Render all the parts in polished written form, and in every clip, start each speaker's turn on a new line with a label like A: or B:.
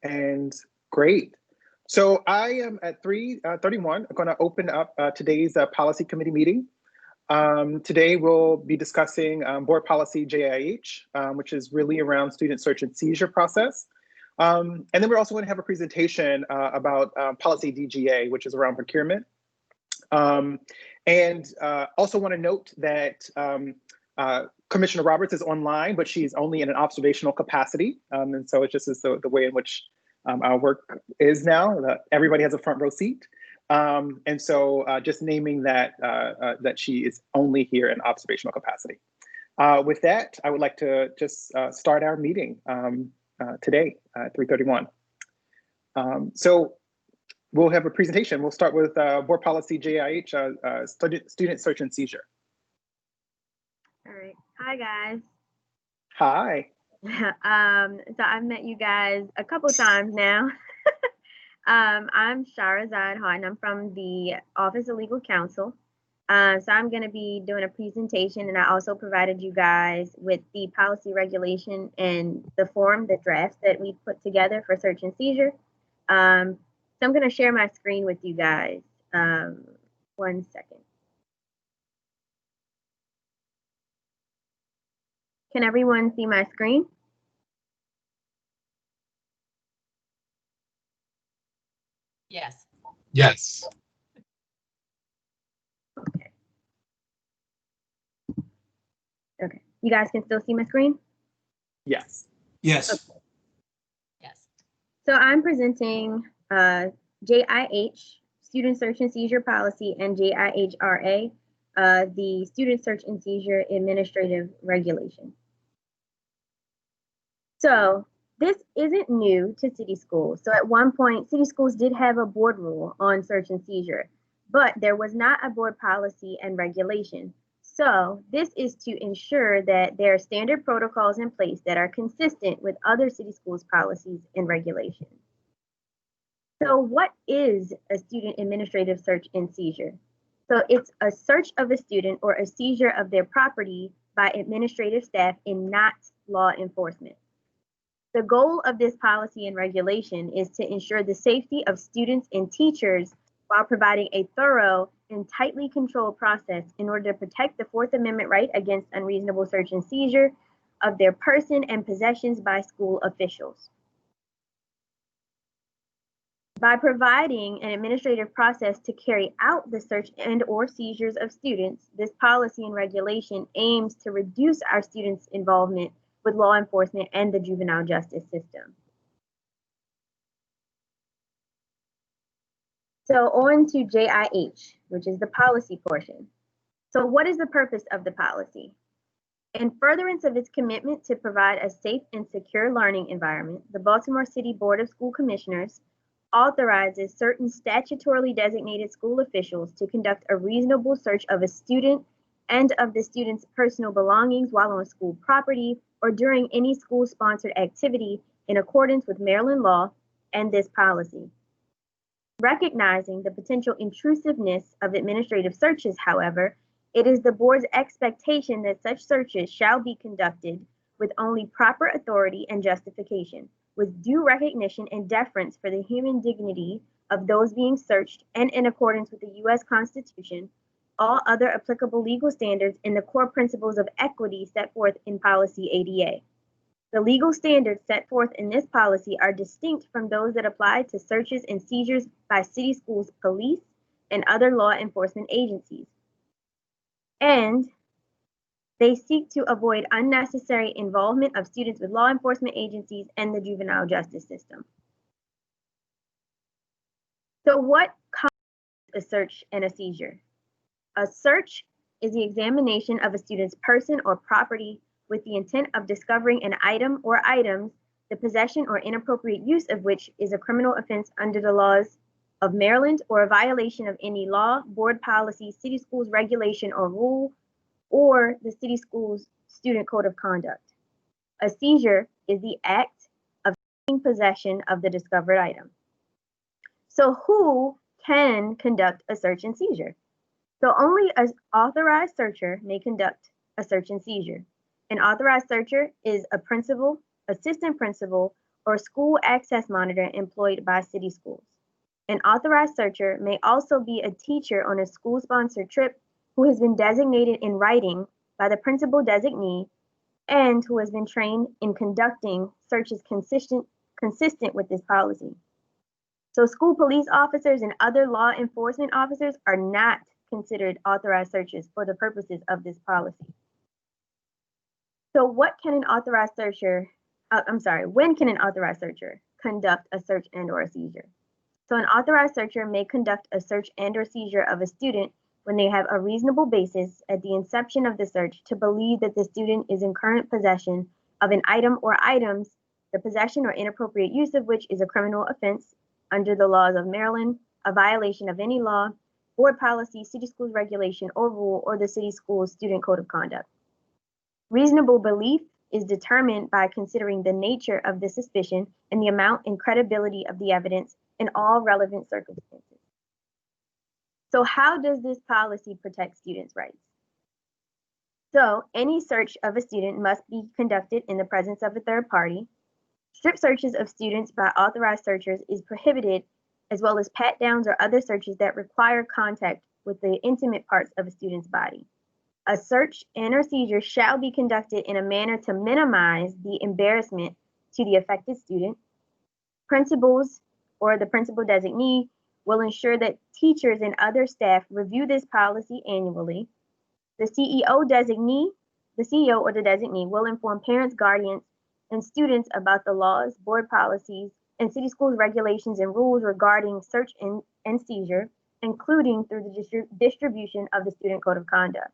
A: And great. So I am at 3:31. I'm going to open up today's policy committee meeting. Today we'll be discussing board policy JIH, which is really around student search and seizure process. And then we're also going to have a presentation about policy DGA, which is around procurement. And also want to note that Commissioner Roberts is online, but she's only in an observational capacity. And so it just is the way in which our work is now. Everybody has a front row seat. And so just naming that that she is only here in observational capacity. With that, I would like to just start our meeting today at 3:31. So we'll have a presentation. We'll start with board policy JIH, student search and seizure.
B: All right. Hi, guys.
A: Hi.
B: So I've met you guys a couple times now. I'm Shahrazad Hart, and I'm from the Office of Legal Counsel. So I'm going to be doing a presentation, and I also provided you guys with the policy regulation and the form, the draft that we put together for search and seizure. So I'm going to share my screen with you guys. 1 second. Can everyone see my screen?
C: Yes.
D: Yes.
B: Okay. Okay. You guys can still see my screen?
A: Yes.
D: Yes.
B: Okay.
C: Yes.
B: So I'm presenting JIH, Student Search and Seizure Policy, and JIH-RA, the Student Search and Seizure Administrative Regulation. So this isn't new to city schools. So at one point, city schools did have a board rule on search and seizure, but there was not a board policy and regulation. So this is to ensure that there are standard protocols in place that are consistent with other city schools' policies and regulations. So what is a student administrative search and seizure? So it's a search of a student or a seizure of their property by administrative staff and not law enforcement. The goal of this policy and regulation is to ensure the safety of students and teachers while providing a thorough and tightly controlled process in order to protect the Fourth Amendment right against unreasonable search and seizure of their person and possessions by school officials. By providing an administrative process to carry out the search and/or seizures of students, this policy and regulation aims to reduce our students' involvement with law enforcement and the juvenile justice system. So on to JIH, which is the policy portion. So what is the purpose of the policy? In furtherance of its commitment to provide a safe and secure learning environment, the Baltimore City Board of School Commissioners authorizes certain statutorily designated school officials to conduct a reasonable search of a student and of the student's personal belongings while on school property or during any school-sponsored activity in accordance with Maryland law and this policy. Recognizing the potential intrusiveness of administrative searches, however, it is the board's expectation that such searches shall be conducted with only proper authority and justification, with due recognition and deference for the human dignity of those being searched and in accordance with the U.S. Constitution, all other applicable legal standards, and the core principles of equity set forth in Policy ADA. The legal standards set forth in this policy are distinct from those that apply to searches and seizures by city schools, police, and other law enforcement agencies. And they seek to avoid unnecessary involvement of students with law enforcement agencies and the juvenile justice system. So what constitutes a search and a seizure? A search is the examination of a student's person or property with the intent of discovering an item or items, the possession or inappropriate use of which is a criminal offense under the laws of Maryland or a violation of any law, board policy, city schools regulation or rule, or the city schools student code of conduct. A seizure is the act of taking possession of the discovered item. So who can conduct a search and seizure? So only an authorized searcher may conduct a search and seizure. An authorized searcher is a principal, assistant principal, or school access monitor employed by city schools. An authorized searcher may also be a teacher on a school-sponsored trip who has been designated in writing by the principal designee and who has been trained in conducting searches consistent with this policy. So school police officers and other law enforcement officers are not considered authorized searchers for the purposes of this policy. So when can an authorized searcher conduct a search and or a seizure? So an authorized searcher may conduct a search and or seizure of a student when they have a reasonable basis at the inception of the search to believe that the student is in current possession of an item or items, the possession or inappropriate use of which is a criminal offense under the laws of Maryland, a violation of any law, board policy, city schools regulation or rule, or the city schools student code of conduct. Reasonable belief is determined by considering the nature of the suspicion and the amount and credibility of the evidence in all relevant circumstances. So how does this policy protect students' rights? So any search of a student must be conducted in the presence of a third party. Strip searches of students by authorized searchers is prohibited, as well as pat downs or other searches that require contact with the intimate parts of a student's body. A search and or seizure shall be conducted in a manner to minimize the embarrassment to the affected student. Principals or the principal designee will ensure that teachers and other staff review this policy annually. The CEO or the designee will inform parents, guardians, and students about the laws, board policies, and city schools regulations and rules regarding search and seizure, including through the distribution of the student code of conduct.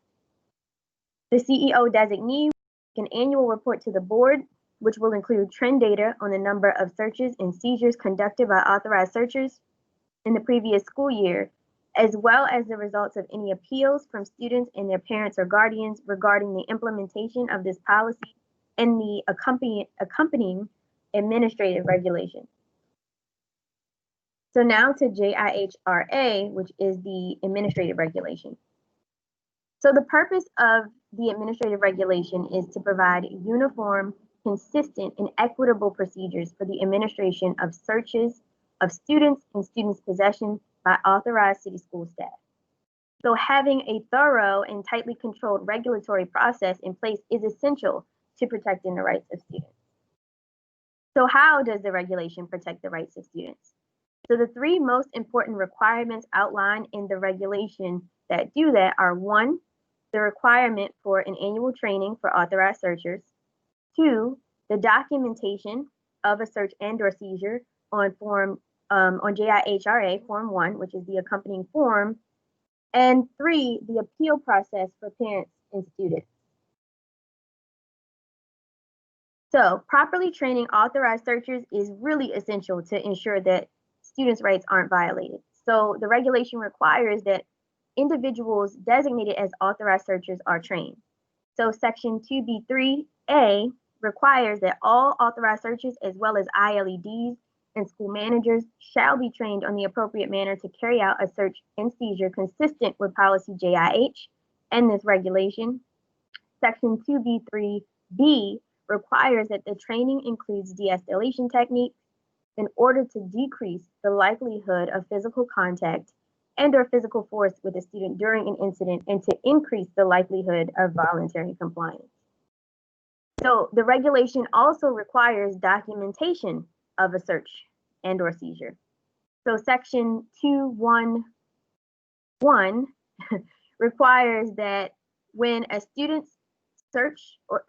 B: The CEO designee will make an annual report to the board, which will include trend data on the number of searches and seizures conducted by authorized searchers in the previous school year, as well as the results of any appeals from students and their parents or guardians regarding the implementation of this policy and the accompanying administrative regulation. So now to JIH-RA, which is the administrative regulation. So the purpose of the administrative regulation is to provide uniform, consistent, and equitable procedures for the administration of searches of students and students' possession by authorized city school staff. So having a thorough and tightly controlled regulatory process in place is essential to protecting the rights of students. So how does the regulation protect the rights of students? So the three most important requirements outlined in the regulation that do that are: 1, the requirement for an annual training for authorized searchers; 2, the documentation of a search and or seizure on JIH-RA Form 1, which is the accompanying form; and 3, the appeal process for parents and students. So properly training authorized searchers is really essential to ensure that students' rights aren't violated. So the regulation requires that individuals designated as authorized searchers are trained. So Section 2B3A requires that all authorized searchers, as well as ILEDs and school managers, shall be trained on the appropriate manner to carry out a search and seizure consistent with policy JIH and this regulation. Section 2B3B requires that the training includes de-escalation techniques in order to decrease the likelihood of physical contact and or physical force with a student during an incident, and to increase the likelihood of voluntary compliance. So the regulation also requires documentation of a search and or seizure. So Section 211 requires that when a student search or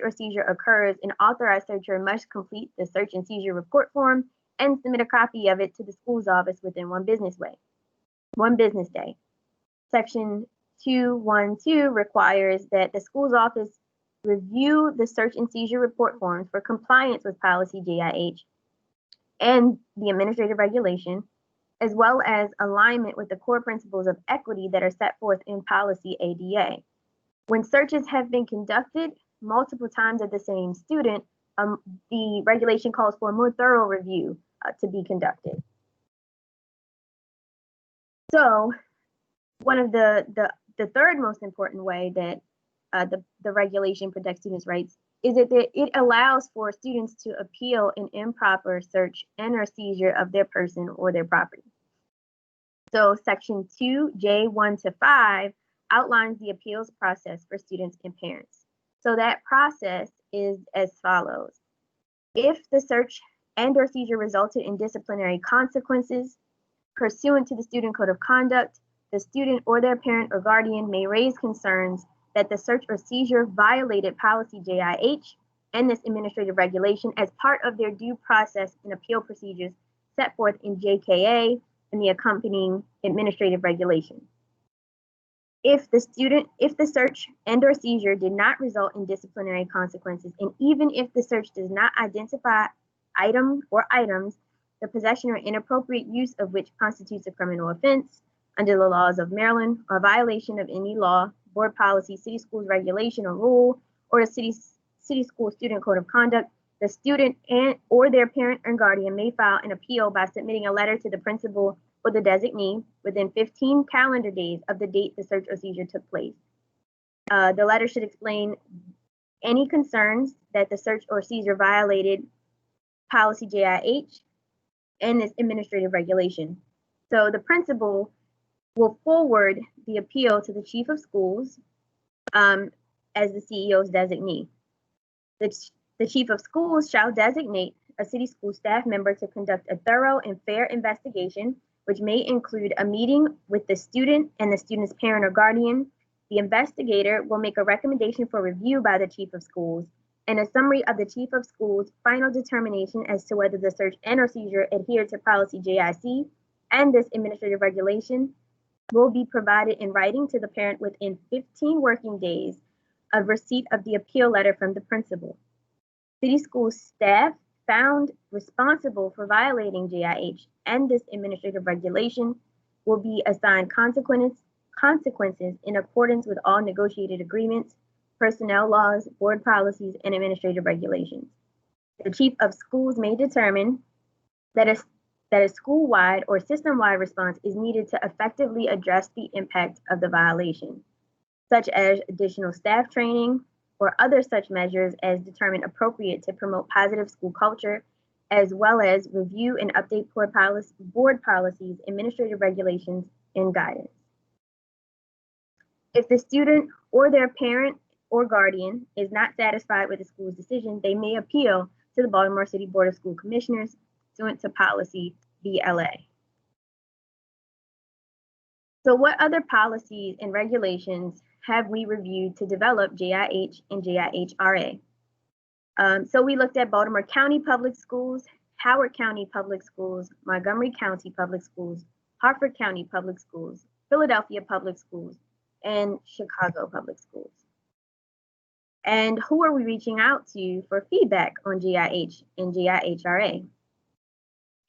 B: seizure occurs, an authorized searcher must complete the search and seizure report form and submit a copy of it to the school's office within one business day. Section 212 requires that the school's office review the search and seizure report forms for compliance with policy JIH and the administrative regulation, as well as alignment with the core principles of equity that are set forth in policy ADA. When searches have been conducted multiple times of the same student, the regulation calls for a more thorough review to be conducted. So one of the third most important way that the regulation protects students' rights is that it allows for students to appeal an improper search and or seizure of their person or their property. So section 2J1 to 5 outlines the appeals process for students and parents. So that process is as follows. If the search and or seizure resulted in disciplinary consequences, pursuant to the Student Code of Conduct, the student or their parent or guardian may raise concerns that the search or seizure violated policy JIH and this administrative regulation as part of their due process and appeal procedures set forth in JKA and the accompanying administrative regulation. If the search and or seizure did not result in disciplinary consequences, and even if the search does not identify item or items, the possession or inappropriate use of which constitutes a criminal offense under the laws of Maryland, or violation of any law, board policy, city schools regulation or rule, or the city school student code of conduct, the student and or their parent and guardian may file an appeal by submitting a letter to the principal or the designee within 15 calendar days of the date the search or seizure took place. The letter should explain any concerns that the search or seizure violated policy JIH and this administrative regulation. So the principal will forward the appeal to the chief of schools as the CEO's designee. The chief of schools shall designate a city school staff member to conduct a thorough and fair investigation, which may include a meeting with the student and the student's parent or guardian. The investigator will make a recommendation for review by the chief of schools, and a summary of the chief of schools' final determination as to whether the search and or seizure adhered to policy JIC and this administrative regulation will be provided in writing to the parent within 15 working days of receipt of the appeal letter from the principal. City school staff found responsible for violating JIH and this administrative regulation will be assigned consequences in accordance with all negotiated agreements, personnel laws, board policies, and administrative regulations. The chief of schools may determine that a school-wide or system-wide response is needed to effectively address the impact of the violation, such as additional staff training or other such measures as determined appropriate to promote positive school culture, as well as review and update board policies, administrative regulations, and guidance. If the student or their parent or guardian is not satisfied with the school's decision, they may appeal to the Baltimore City Board of School Commissioners pursuant to policy BLA. So what other policies and regulations have we reviewed to develop JIH and JIH-RA? So we looked at Baltimore County Public Schools, Howard County Public Schools, Montgomery County Public Schools, Hartford County Public Schools, Philadelphia Public Schools, and Chicago Public Schools. And who are we reaching out to for feedback on JIH and JIH-RA?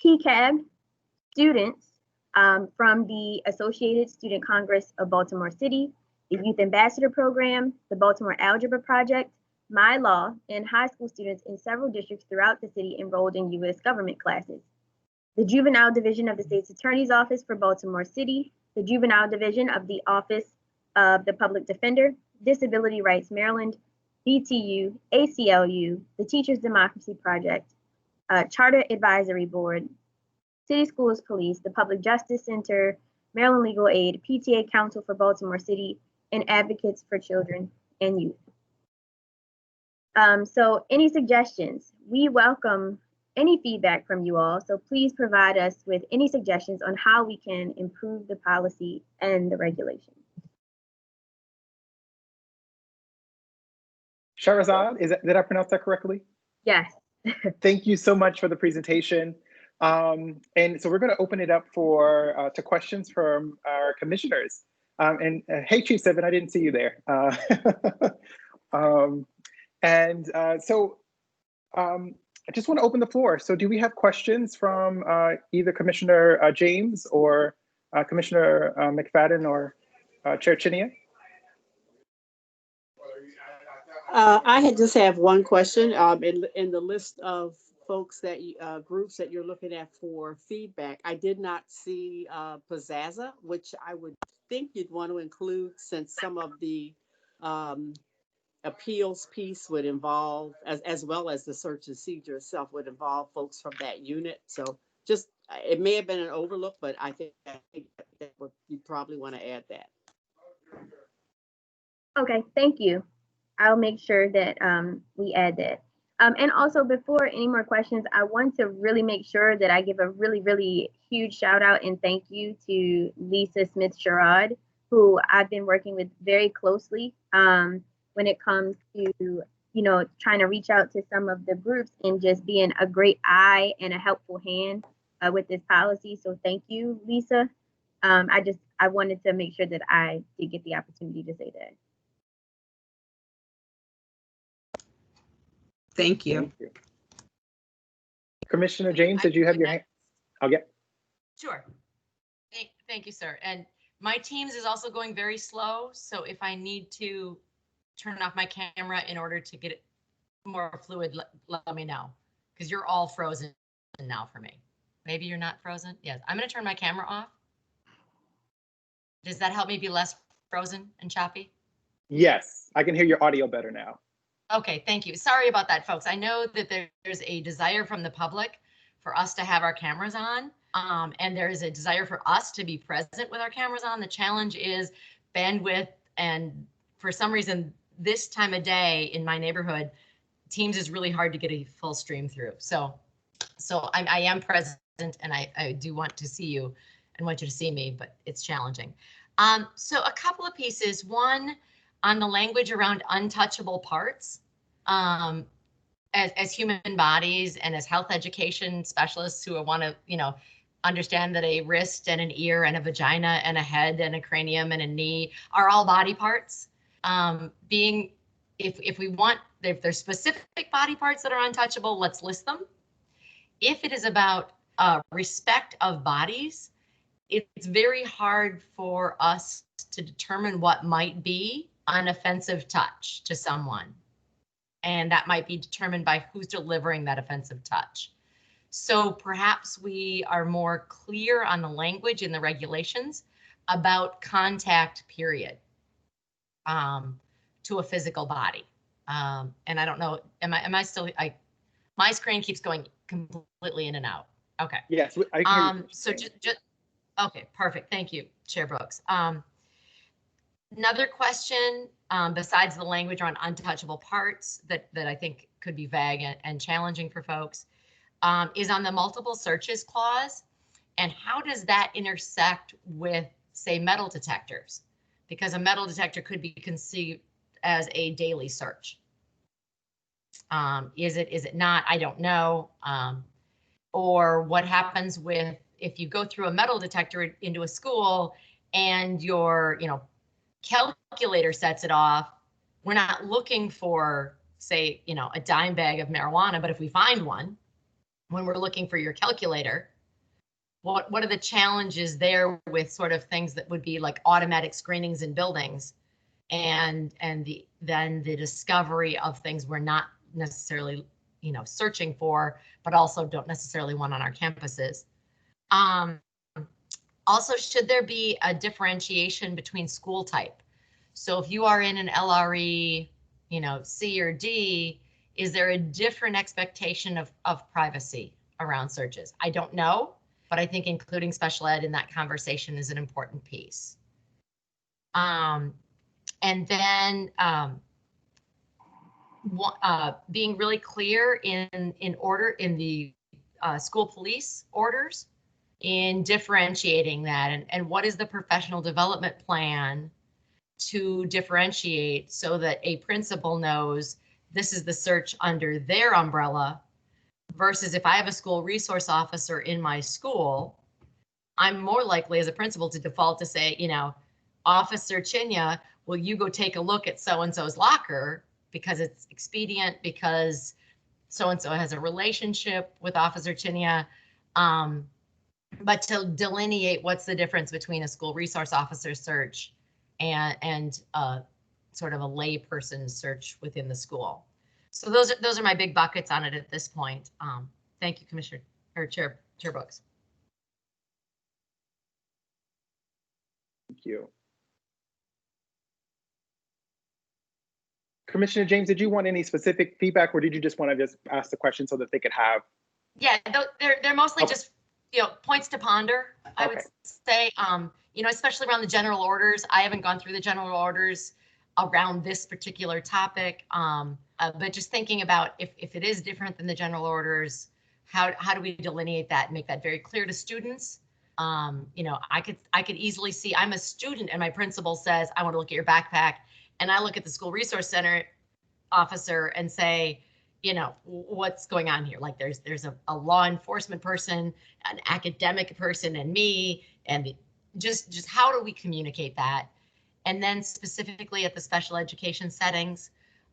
B: PCAB students from the Associated Student Congress of Baltimore City, the Youth Ambassador Program, the Baltimore Algebra Project, My Law, and high school students in several districts throughout the city enrolled in U.S. government classes. The Juvenile Division of the State's Attorney's Office for Baltimore City, the Juvenile Division of the Office of the Public Defender, Disability Rights Maryland, BTU, ACLU, the Teachers Democracy Project, Charter Advisory Board, City Schools Police, the Public Justice Center, Maryland Legal Aid, PTA Council for Baltimore City, and Advocates for Children and Youth. So any suggestions? We welcome any feedback from you all, so please provide us with any suggestions on how we can improve the policy and the regulation.
A: Shahrazad, did I pronounce that correctly?
B: Yes.
A: Thank you so much for the presentation. And so we're going to open it up for to questions from our commissioners. Hey, Chief Seven, I didn't see you there. I just want to open the floor. So do we have questions from either Commissioner James or Commissioner McFadden or Chair Chinia?
D: I had just have one question in the list of folks that groups that you're looking at for feedback. I did not see Pizzazza, which I would think you'd want to include since some of the appeals piece would involve, as well as the search and seizure itself, would involve folks from that unit. So just, it may have been an overlook, but I think that you probably want to add that.
B: Okay, thank you. I'll make sure that we add that. And also, before any more questions, I want to really make sure that I give a really, really huge shout out and thank you to Lisa Smith-Sherrod, who I've been working with very closely when it comes to, you know, trying to reach out to some of the groups and just being a great eye and a helpful hand with this policy. So thank you, Lisa. I wanted to make sure that I did get the opportunity to say that.
E: Thank you.
A: Thank you. Commissioner James, did you have your hand? Oh, yeah.
C: Sure. Thank you, sir. And my Teams is also going very slow. So if I need to turn off my camera in order to get it more fluid, let me know, because you're all frozen now for me. Maybe you're not frozen. Yes, I'm going to turn my camera off. Does that help me be less frozen and choppy?
A: Yes, I can hear your audio better now.
C: Okay, thank you. Sorry about that, folks. I know that there's a desire from the public for us to have our cameras on, and there is a desire for us to be present with our cameras on. The challenge is bandwidth, and for some reason, this time of day in my neighborhood, Teams is really hard to get a full stream through. So I am present, and I do want to see you and want you to see me, but it's challenging. So a couple of pieces. One, on the language around untouchable parts, as human bodies and as health education specialists who want to, you know, understand that a wrist and an ear and a vagina and a head and a cranium and a knee are all body parts. If there's specific body parts that are untouchable, let's list them. If it is about respect of bodies, it's very hard for us to determine what might be an offensive touch to someone. And that might be determined by who's delivering that offensive touch. So perhaps we are more clear on the language in the regulations about contact, period, to a physical body. And I don't know, am I still, my screen keeps going completely in and out. Okay.
A: Yes, I can hear you.
C: So just okay, perfect. Thank you, Chair Brooks. Another question, besides the language around untouchable parts that I think could be vague and challenging for folks, is on the multiple searches clause. And how does that intersect with, say, metal detectors? Because a metal detector could be conceived as a daily search. Is it not? I don't know. Or what happens with if you go through a metal detector into a school and your, calculator sets it off. We're not looking for, say, a dime bag of marijuana, but if we find one, when we're looking for your calculator, what are the challenges there with sort of things that would be like automatic screenings in buildings and then the discovery of things we're not necessarily, searching for, but also don't necessarily want on our campuses. Also, should there be a differentiation between school type? So if you are in an LRE, C or D, is there a different expectation of privacy around searches? I don't know, but I think including special ed in that conversation is an important piece. And then being really clear in the school police orders, in differentiating that, and what is the professional development plan to differentiate so that a principal knows this is the search under their umbrella versus if I have a school resource officer in my school, I'm more likely as a principal to default to say, Officer Chinya, will you go take a look at so-and-so's locker because it's expedient, because so-and-so has a relationship with Officer Chinya. But to delineate what's the difference between a school resource officer search and sort of a lay person search within the school. So those are my big buckets on it at this point. Thank you, Commissioner or Chair Brooks.
A: Thank you. Commissioner James, did you want any specific feedback, or did you just want to just ask the question so that they could have?
C: Yeah, they're mostly
A: Okay.
C: just, points to ponder, I would
A: Okay.
C: say, especially around the general orders. I haven't gone through the general orders around this particular topic, but just thinking about if it is different than the general orders, how do we delineate that and make that very clear to students? I could easily see, I'm a student and my principal says, I want to look at your backpack, and I look at the school resource center officer and say, what's going on here? Like there's a law enforcement person, an academic person, and me, and just how do we communicate that? And then specifically at the special education settings,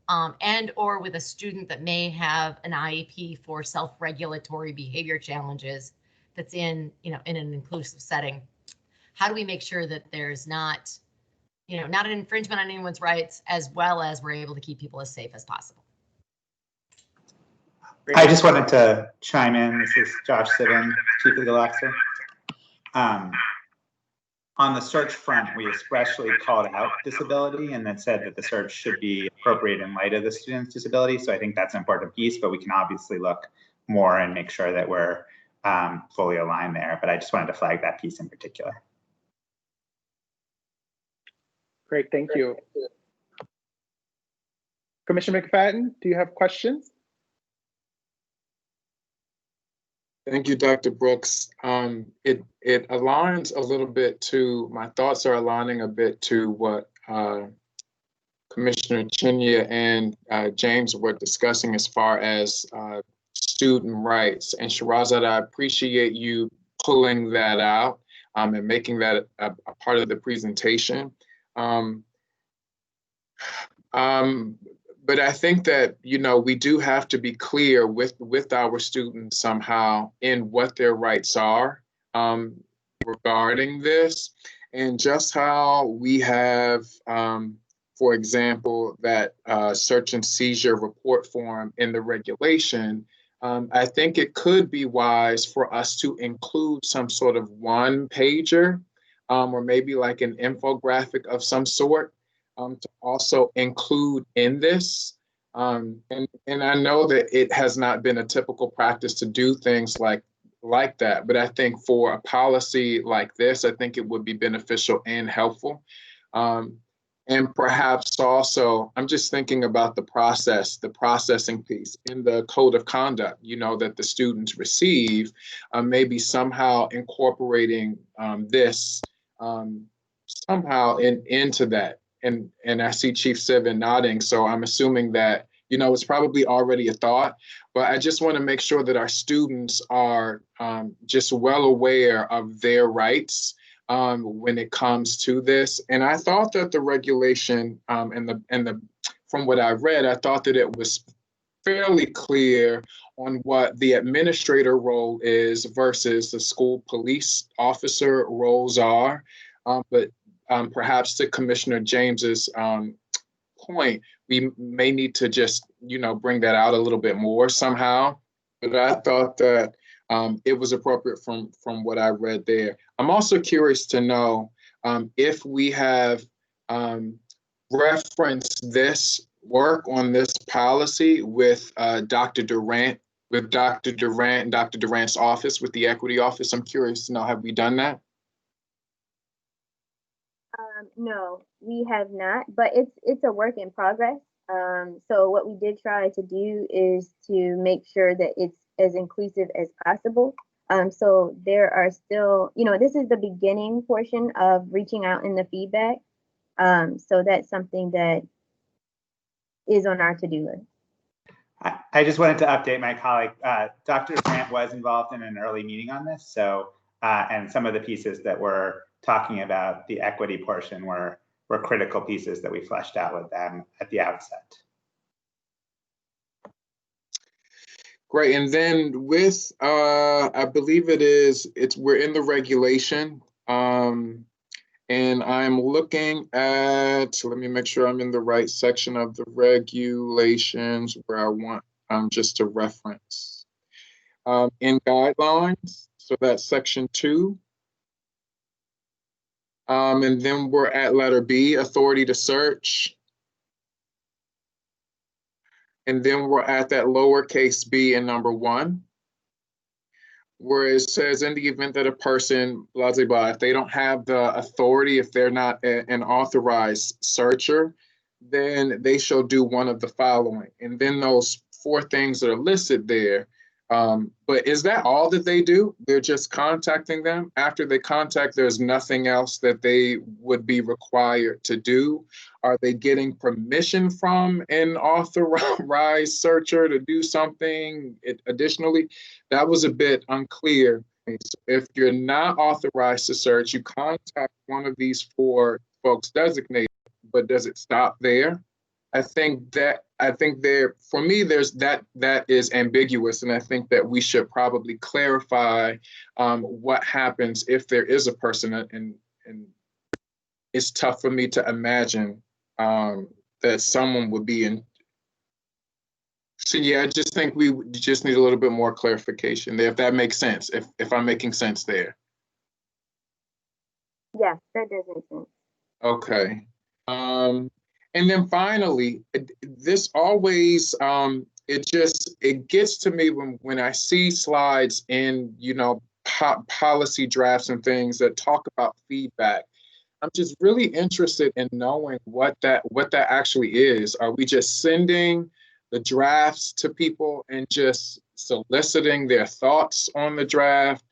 C: and or with a student that may have an IEP for self-regulatory behavior challenges that's in an inclusive setting. How do we make sure that there's not an infringement on anyone's rights, as well as we're able to keep people as safe as possible?
E: I just wanted to chime in. This is Josh Sivan, Chief Legal Officer. On the search front, we expressly called out disability and then said that the search should be appropriate in light of the student's disability. So I think that's an important piece, but we can obviously look more and make sure that we're fully aligned there. But I just wanted to flag that piece in particular.
A: Great, thank you. Commissioner McFadden, do you have questions?
F: Thank you, Dr. Brooks. It aligns a little bit to, my thoughts are aligning a bit to what Commissioner Chinya and James were discussing as far as student rights. And Shirazad, I appreciate you pulling that out and making that a part of the presentation. But I think that, we do have to be clear with our students somehow in what their rights are regarding this, and just how we have, for example, that search and seizure report form in the regulation. I think it could be wise for us to include some sort of one-pager or maybe like an infographic of some sort to also include in this. And I know that it has not been a typical practice to do things like that, but I think for a policy like this, I think it would be beneficial and helpful. And perhaps also, I'm just thinking about the processing piece in the code of conduct, that the students receive, maybe somehow incorporating this somehow into that. And I see Chief Sivan nodding, so I'm assuming that, it's probably already a thought, but I just want to make sure that our students are just well aware of their rights when it comes to this. And I thought that the regulation from what I read, I thought that it was fairly clear on what the administrator role is versus the school police officer roles are. But perhaps to Commissioner James's point, we may need to just, bring that out a little bit more somehow. But I thought that it was appropriate from what I read there. I'm also curious to know if we have referenced this work on this policy with Dr. Durant, and Dr. Durant's office, with the Equity Office. I'm curious to know, have we done that?
B: No, we have not, but it's a work in progress. So what we did try to do is to make sure that it's as inclusive as possible. So there are still, this is the beginning portion of reaching out in the feedback. So that's something that is on our to-do list.
E: I just wanted to update my colleague. Dr. Grant was involved in an early meeting on this. So, and some of the pieces that we're talking about, the equity portion, were critical pieces that we fleshed out with them at the outset.
F: Great. And then with, I believe we're in the regulation. And I'm looking at, let me make sure I'm in the right section of the regulations where I want just to reference. In guidelines, so that's section 2. And then we're at letter B, authority to search. And then we're at that lowercase b in number 1, where it says in the event that a person, blah, blah, blah, if they don't have the authority, if they're not an authorized searcher, then they shall do one of the following. And then those 4 things that are listed there. But is that all that they do? They're just contacting them? After they contact, there's nothing else that they would be required to do? Are they getting permission from an authorized searcher to do something additionally? That was a bit unclear. If you're not authorized to search, you contact one of these 4 folks designated, but does it stop there? I think there, for me, there's that is ambiguous, and I think that we should probably clarify what happens if there is a person, and it's tough for me to imagine that someone would be in. So yeah, I just think we just need a little bit more clarification there, if that makes sense, if I'm making sense there.
B: Yeah, that does make sense.
F: Okay. And then finally, this always, it gets to me when I see slides in, policy drafts and things that talk about feedback. I'm just really interested in knowing what that actually is. Are we just sending the drafts to people and just soliciting their thoughts on the draft?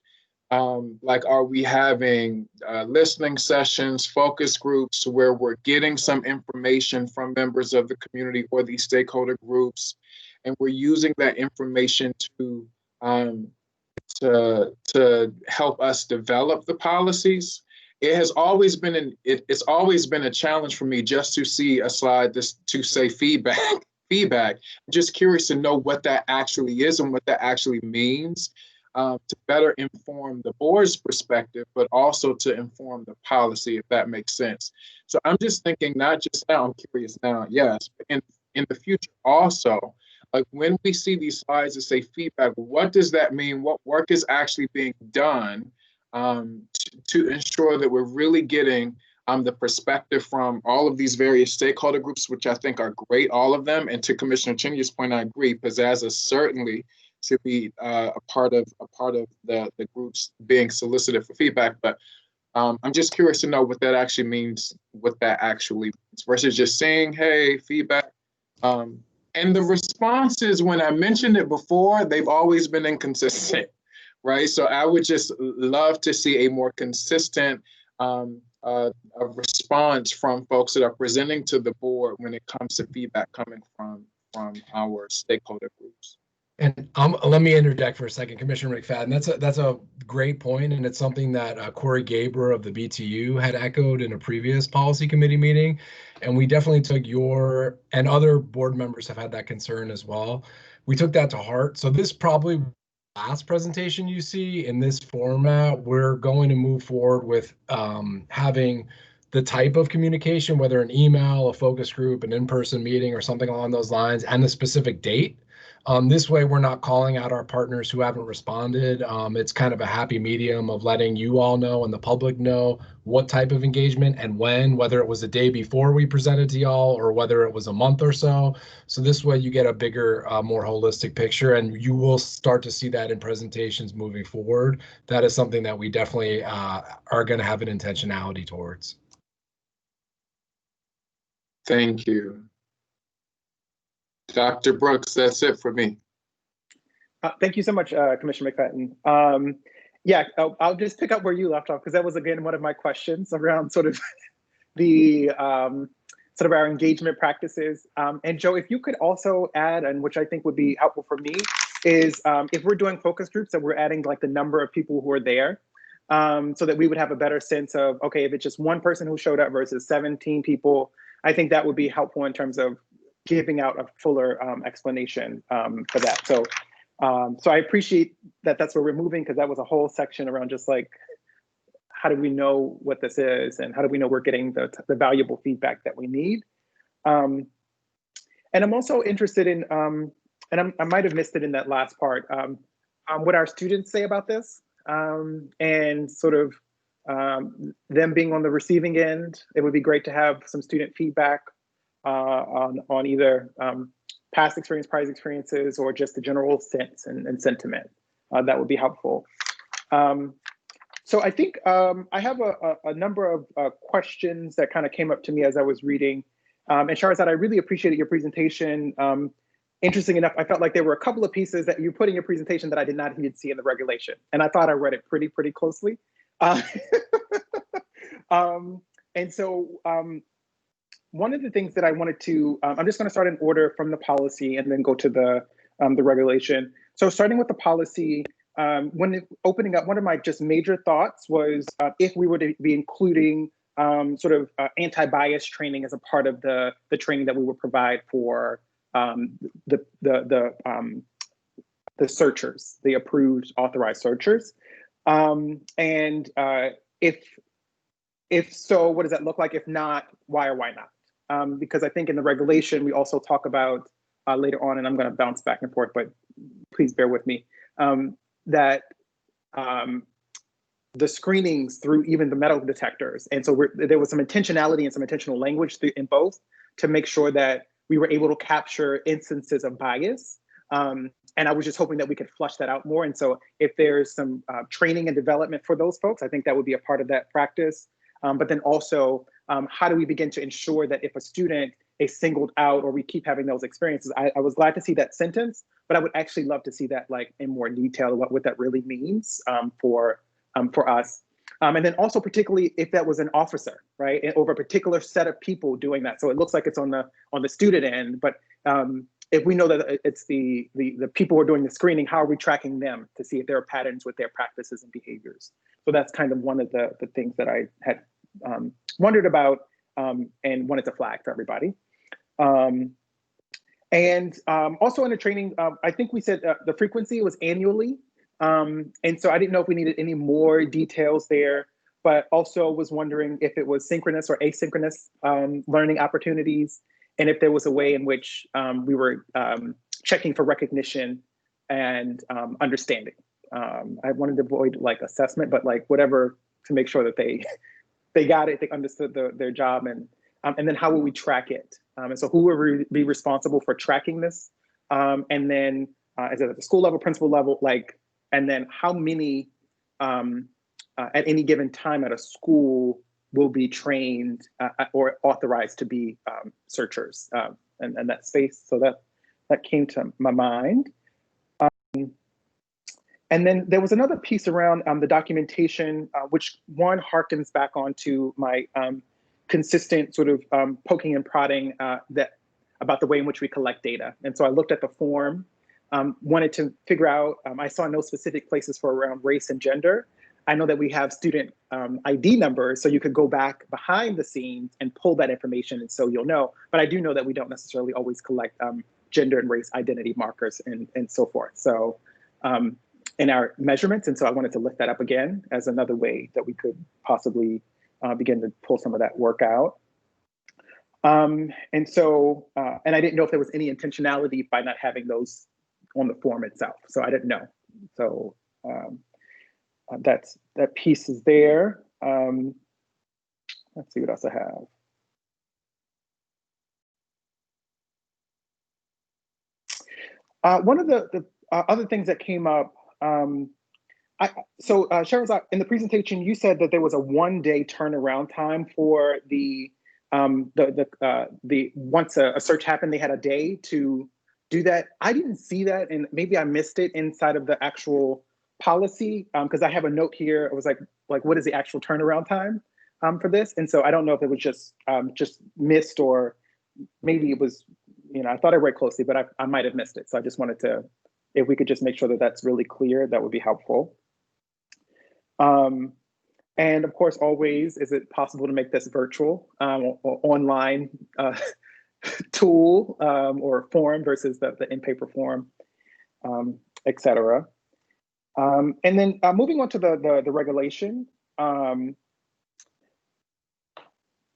F: Like, are we having listening sessions, focus groups, where we're getting some information from members of the community or these stakeholder groups, and we're using that information to help us develop the policies? It has always been it's always been a challenge for me just to see a slide to say feedback. I'm just curious to know what that actually is and what that actually means. To better inform the board's perspective, but also to inform the policy, if that makes sense. So I'm just thinking, not just now, I'm curious now, yes, but in the future also, like when we see these slides that say feedback, what does that mean? What work is actually being done to ensure that we're really getting the perspective from all of these various stakeholder groups, which I think are great, all of them. And to Commissioner Chinya's point, I agree, Pizzazz is certainly to be a part of the groups being solicited for feedback. But I'm just curious to know what that actually means, versus just saying, hey, feedback. And the responses, when I mentioned it before, they've always been inconsistent, right? So I would just love to see a more consistent a response from folks that are presenting to the board when it comes to feedback coming from our stakeholder groups.
G: And let me interject for a second, Commissioner McFadden. That's a great point, and it's something that Corey Gaber of the BTU had echoed in a previous policy committee meeting, and we definitely took your, and other board members have had that concern as well. We took that to heart. So this probably last presentation you see in this format. We're going to move forward with having the type of communication, whether an email, a focus group, an in-person meeting, or something along those lines, and the specific date. This way, we're not calling out our partners who haven't responded. It's kind of a happy medium of letting you all know and the public know what type of engagement and when, whether it was a day before we presented to y'all or whether it was a month or so. So this way you get a bigger, more holistic picture, and you will start to see that in presentations moving forward. That is something that we definitely are going to have an intentionality towards.
F: Thank you. Dr. Brooks, that's it for me.
A: Thank you so much, Commissioner McFadden. Yeah, I'll just pick up where you left off, because that was, again, one of my questions around sort of the sort of our engagement practices. And Joe, if you could also add, and which I think would be helpful for me, is if we're doing focus groups, that we're adding like the number of people who are there, so that we would have a better sense of, okay, if it's just one person who showed up versus 17 people, I think that would be helpful in terms of giving out a fuller explanation for that. So I appreciate that that's where we're moving, because that was a whole section around just like, how do we know what this is, and how do we know we're getting the valuable feedback that we need? And I'm also interested in, and I might have missed it in that last part, what our students say about this, and sort of them being on the receiving end. It would be great to have some student feedback on either past experience, prior experiences, or just the general sense and sentiment. That would be helpful. So I think I have a number of questions that kind of came up to me as I was reading. And Shahrazad, I really appreciated your presentation. Interesting enough, I felt like there were a couple of pieces that you put in your presentation that I did not even see in the regulation. And I thought I read it pretty closely. And so one of the things that I wanted to, I'm just going to start in order from the policy and then go to the regulation. So starting with the policy, opening up, one of my just major thoughts was if we were to be including sort of anti-bias training as a part of the training that we would provide for the searchers, the approved authorized searchers. And if so, what does that look like? If not, why or why not? Because I think in the regulation, we also talk about later on, and I'm going to bounce back and forth, but please bear with me, that the screenings through even the metal detectors. And so there was some intentionality and some intentional language in both to make sure that we were able to capture instances of bias. And I was just hoping that we could flush that out more. And so if there's some training and development for those folks, I think that would be a part of that practice. But then also, how do we begin to ensure that if a student is singled out or we keep having those experiences? I was glad to see that sentence, but I would actually love to see that like in more detail, what that really means for us. And then also particularly if that was an officer, right? Over a particular set of people doing that. So it looks like it's on the student end, but if we know that it's the people who are doing the screening, how are we tracking them to see if there are patterns with their practices and behaviors? So that's kind of one of the things that I had wondered about and wanted to flag for everybody. And also in the training, I think we said the frequency was annually. And so I didn't know if we needed any more details there, but also was wondering if it was synchronous or asynchronous learning opportunities, and if there was a way in which we were checking for recognition and understanding. I wanted to avoid like assessment, but like whatever to make sure that they got it, they understood their job, and then how will we track it? And so who will be responsible for tracking this? And then is it at the school level, principal level, like, and then how many at any given time at a school will be trained or authorized to be searchers and that space. So that came to my mind. And then there was another piece around the documentation, which one harkens back onto my consistent sort of poking and prodding about the way in which we collect data. And so I looked at the form, wanted to figure out, I saw no specific places for around race and gender. I know that we have student ID numbers, so you could go back behind the scenes and pull that information, and so you'll know. But I do know that we don't necessarily always collect gender and race identity markers and so forth. So in our measurements, and so I wanted to lift that up again as another way that we could possibly begin to pull some of that work out. And so, and I didn't know if there was any intentionality by not having those on the form itself. So I didn't know. So that piece is there. Let's see what else I have. One of the other things that came up, Shahrazad, in the presentation, you said that there was a 1-day turnaround time for the once a search happened, they had a day to do that. I didn't see that, and maybe I missed it inside of the actual policy, because I have a note here. It was like what is the actual turnaround time for this? And so I don't know if it was just missed, or maybe it was, I thought I read closely, but I might have missed it. So I just wanted to, if we could just make sure that that's really clear, that would be helpful. And of course, always, is it possible to make this virtual or online tool or form versus the in-paper form, et cetera. And then moving on to the regulation.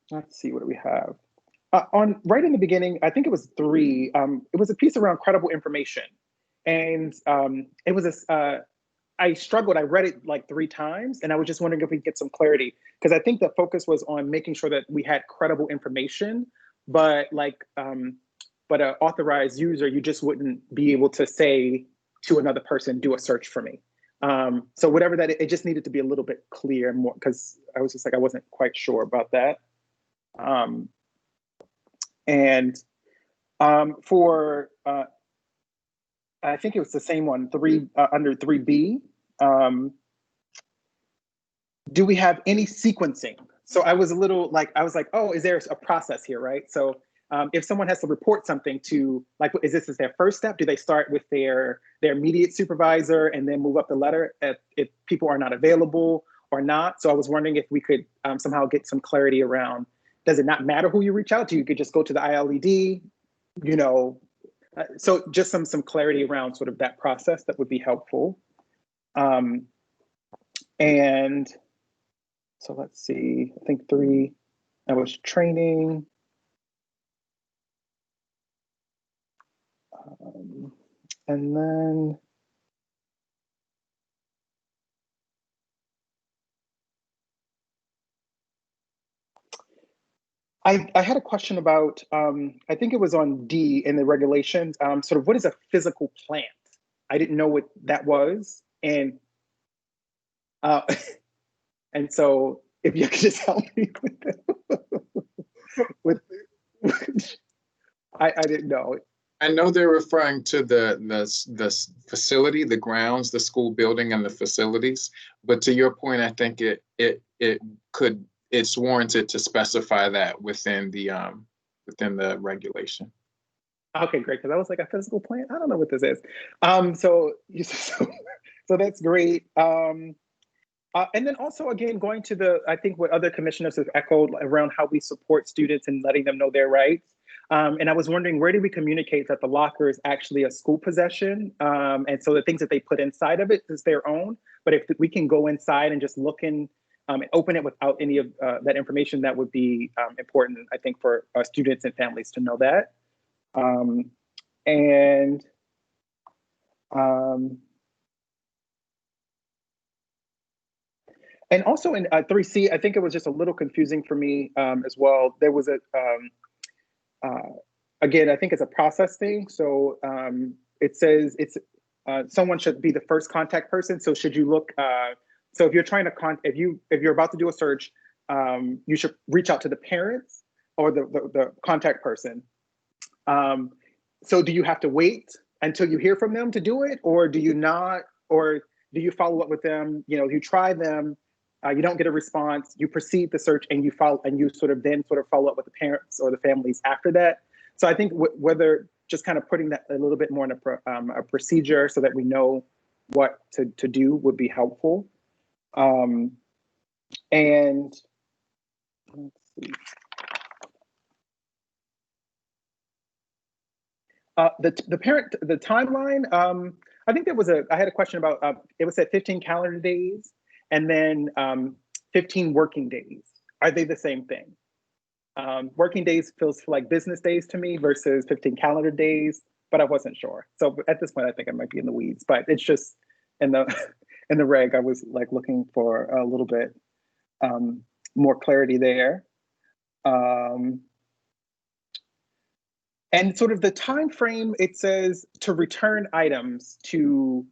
A: Let's see, what do we have? Right in the beginning, I think it was 3, it was a piece around credible information. And it was I struggled, I read it like 3 times, and I was just wondering if we could get some clarity, because I think the focus was on making sure that we had credible information, but like but an authorized user, you just wouldn't be able to say to another person, do a search for me. So whatever that, it just needed to be a little bit clear more, because I was just like, I wasn't quite sure about that. For, I think it was the same one, under 3B, do we have any sequencing? So I was a little like, I was like, oh, is there a process here, right? So if someone has to report something to, like, is this their first step? Do they start with their immediate supervisor and then move up the ladder if people are not available or not? So I was wondering if we could somehow get some clarity around, does it not matter who you reach out to? You could just go to the ILED, you know, so just some clarity around sort of that process that would be helpful. And so let's see, I think 3, that was training. And then I had a question about, I think it was on D in the regulations, sort of what is a physical plant? I didn't know what that was. And and so if you could just help me with I didn't know.
F: I know they're referring to the facility, the grounds, the school building, and the facilities. But to your point, I think it's warranted to specify that within the regulation.
A: Okay, great. Because I was like, a physical plant? I don't know what this is. So that's great. And then also, again, going to I think what other commissioners have echoed around how we support students and letting them know their rights. And I was wondering, where do we communicate that the locker is actually a school possession? And so the things that they put inside of it is their own. But if we can go inside and just look in and open it without any of that information, that would be important, I think, for students and families to know that. And also in 3C, I think it was just a little confusing for me as well. There was again, I think it's a process thing. So it says someone should be the first contact person. So should you look, so if you're trying to, if you're about to do a search, you should reach out to the parents or the contact person. So do you have to wait until you hear from them to do it? Or do you not, or do you follow up with them? You know, you try them, you don't get a response, you proceed the search and you follow up with the parents or the families after that. So I think whether just kind of putting that a little bit more in a procedure so that we know what to do would be helpful. And let's see. The timeline, I think I had a question about, it was at 15 calendar days and then 15 working days. Are they the same thing? Working days feels like business days to me versus 15 calendar days, but I wasn't sure. So at this point, I think I might be in the weeds, but it's just in the reg, I was like looking for a little bit more clarity there. And sort of the time frame, it says to return items to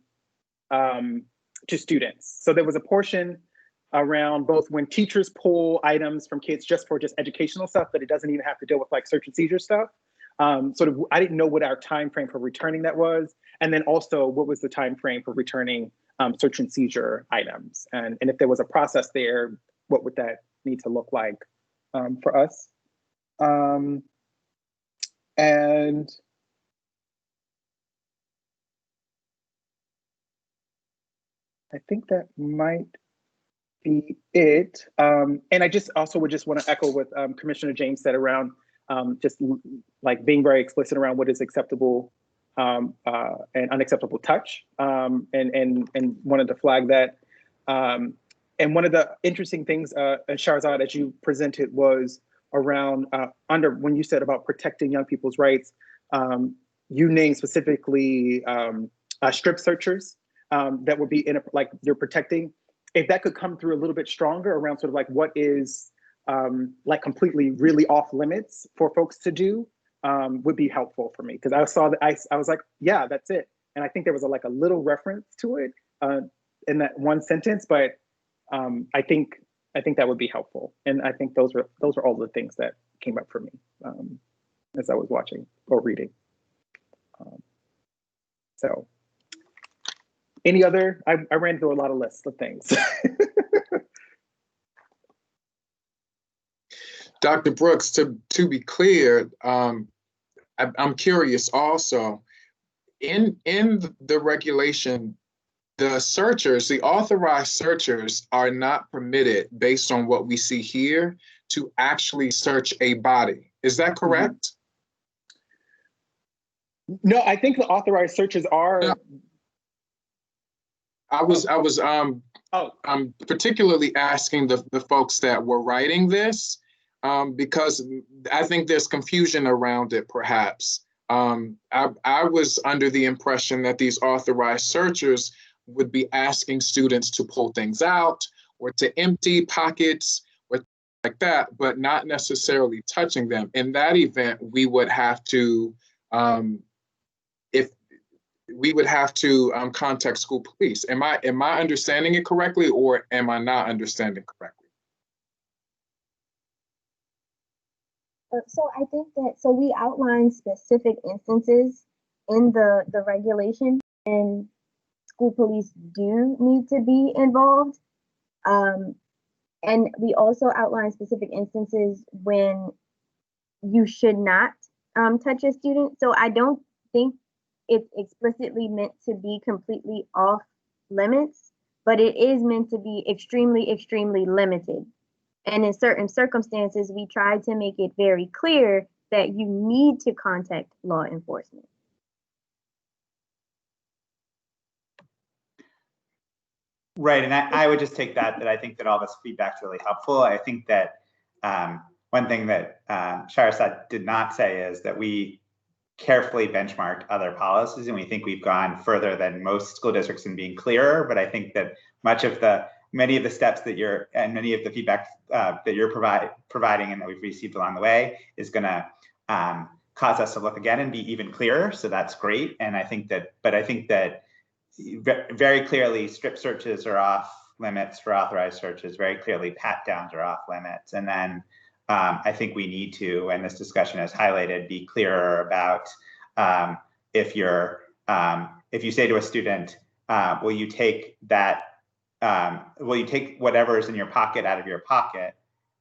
A: students. So there was a portion around both when teachers pull items from kids just for educational stuff, but it doesn't even have to deal with like search and seizure stuff. Sort of, I didn't know what our time frame for returning that was, and then also what was the time frame for returning search and seizure items, and if there was a process there, what would that need to look like for us? And I think that might be it. And I just also would just want to echo what Commissioner James said around just like being very explicit around what is acceptable and unacceptable touch, and wanted to flag that. And one of the interesting things, Shahrzad, as you presented, was around when you said about protecting young people's rights, you named specifically strip searchers that would be like you're protecting. If that could come through a little bit stronger around sort of like what is like completely really off limits for folks to do, would be helpful for me, because I saw that I was like, yeah, that's it. And I think there was like a little reference to it in that one sentence, but I think that would be helpful. And I think those are all the things that came up for me as I was watching or reading. So any other, I ran through a lot of lists of things.
F: Dr. Brooks, to be clear, I'm curious also, in the regulation, the searchers, the authorized searchers are not permitted, based on what we see here, to actually search a body. Is that correct?
A: No, I think the authorized searches are.
F: No. I was particularly asking the folks that were writing this, because I think there's confusion around it, perhaps. I was under the impression that these authorized searchers would be asking students to pull things out or to empty pockets or like that, but not necessarily touching them. In that event, we would have to, contact school police. Am I understanding it correctly, or am I not understanding correctly?
B: So I think that, so we outline specific instances in the regulation, and school police do need to be involved. And we also outline specific instances when you should not touch a student. So I don't think it's explicitly meant to be completely off limits, but it is meant to be extremely, extremely limited. And in certain circumstances, we try to make it very clear that you need to contact law enforcement.
E: Right, and I would just take that I think that all this feedback is really helpful. I think that one thing that Shahrasad did not say is that we carefully benchmarked other policies, and we think we've gone further than most school districts in being clearer. But I think that many of the steps that many of the feedback that you're providing and that we've received along the way is going to cause us to look again and be even clearer. So that's great. And I think that very clearly strip searches are off limits for authorized searches. Very clearly pat downs are off limits. And then I think we need to, and this discussion has highlighted, be clearer about if you say to a student, will you take whatever is in your pocket out of your pocket?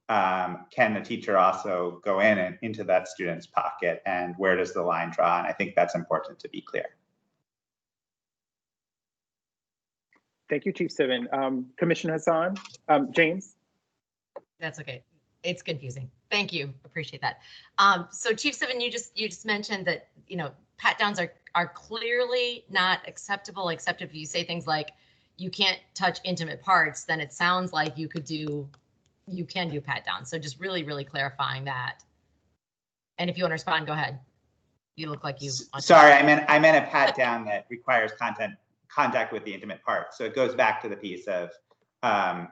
E: Can the teacher also go in and into that student's pocket, and where does the line draw? And I think that's important to be clear.
A: Thank you, Chief Sivan. Commissioner Hassan, James.
C: That's okay. It's confusing. Thank you. Appreciate that. So Chief Sivan, you just mentioned that, pat downs are clearly not acceptable, except if you say things like, you can't touch intimate parts, then it sounds like you can do pat downs. So just really, really clarifying that. And if you want to respond, go ahead. You look like you.
E: Sorry, I meant a pat down that requires contact with the intimate part. So it goes back to the piece of a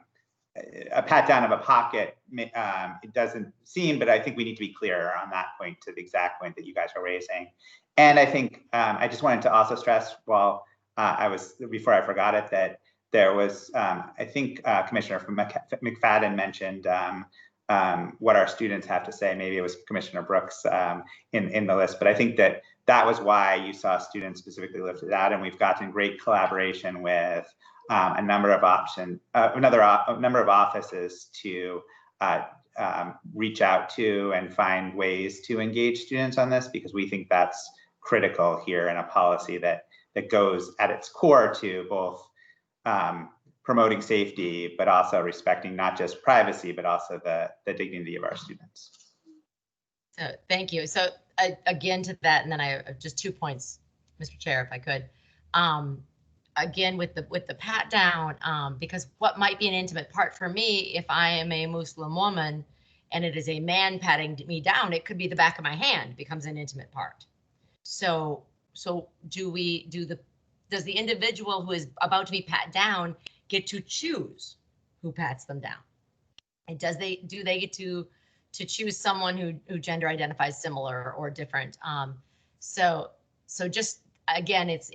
E: pat down of a pocket. It doesn't seem, but I think we need to be clearer on that point, to the exact point that you guys are raising. And I think I just wanted to also stress, before I forgot it, that there was, I think Commissioner McFadden mentioned what our students have to say. Maybe it was Commissioner Brooks in the list, but I think that was why you saw students specifically lifted out, and we've gotten great collaboration with a number of offices to reach out to and find ways to engage students on this, because we think that's critical here in a policy that goes at its core to both promoting safety, but also respecting not just privacy, but also the dignity of our students.
C: So thank you. So again to that, and then I have just 2 points, Mr. Chair, if I could. Again, with the pat down, because what might be an intimate part for me, if I am a Muslim woman and it is a man patting me down, it could be the back of my hand becomes an intimate part. So does the individual who is about to be pat down get to choose who pats them down? And do they get to to choose someone who gender identifies similar or different. So just again, it's